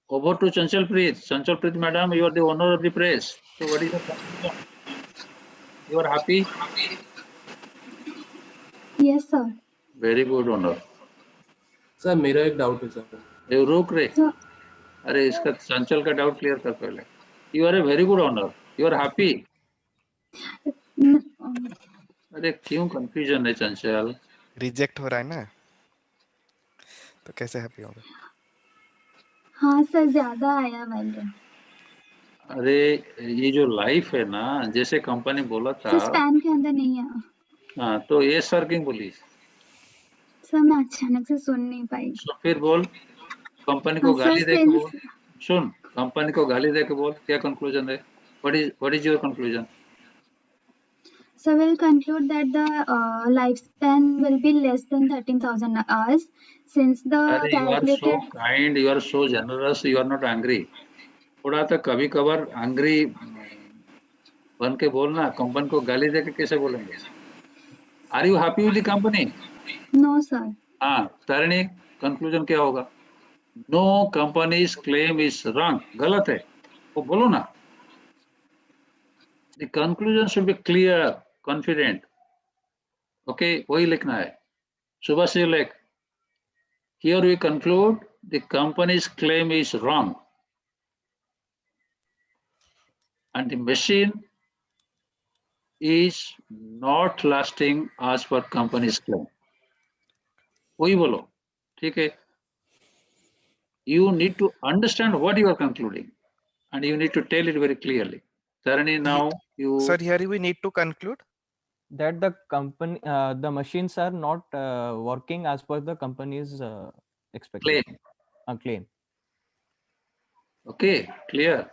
Over to Chanchal Preet. Chanchal Preet madam, you are the owner of the press. So what is your conclusion? You are happy? Yes sir. Very good owner. Sir मेरा एक doubt है sir. ये रुक रे, अरे इसका चंचल का डाउट क्लियर कर पहले। You are a very good owner. You are happy? अरे क्यों कंफ्यूजन है चंचल? रिजेक्ट हो रहा है ना, तो कैसे हैप्पी होगा? हाँ सर ज्यादा आया वैल्यू। अरे ये जो लाइफ है ना, जैसे कंपनी बोला था सर स्पैन के अंदर नहीं है। हाँ तो ये सर क्यों बोली? सर मैं अचानक से सुन नहीं पाई। तो फिर बोल, कंपनी को गाली दे के बोल। सुन, कंपनी को गाली दे के बोल, क्या कंक्लूजन है? What is your conclusion? So we'll conclude that the lifespan will be less than 13,000 hours since the calculated. You are so kind, you are so generous, you are not angry. थोड़ा तो कभी कभार angry बन के बोलना, company को गाली दे के कैसे बोलेंगे? Are you happy with the company? No sir. हाँ, तारिणी कंक्लूजन क्या होगा? No company's claim is wrong. गलत है, वो बोलो ना। The conclusion should be clear, confident. Okay, वही लिखना है। सुबह से लिख। Here we conclude the company's claim is wrong, and the machine is not lasting as per company's claim. वही बोलो, ठीक है? You need to understand what you are concluding, and you need to tell it very clearly. Tarani, now you. Sir, here we need to conclude that the company, the machines are not working as per the company's expectation. Claim. Claim. Okay, clear.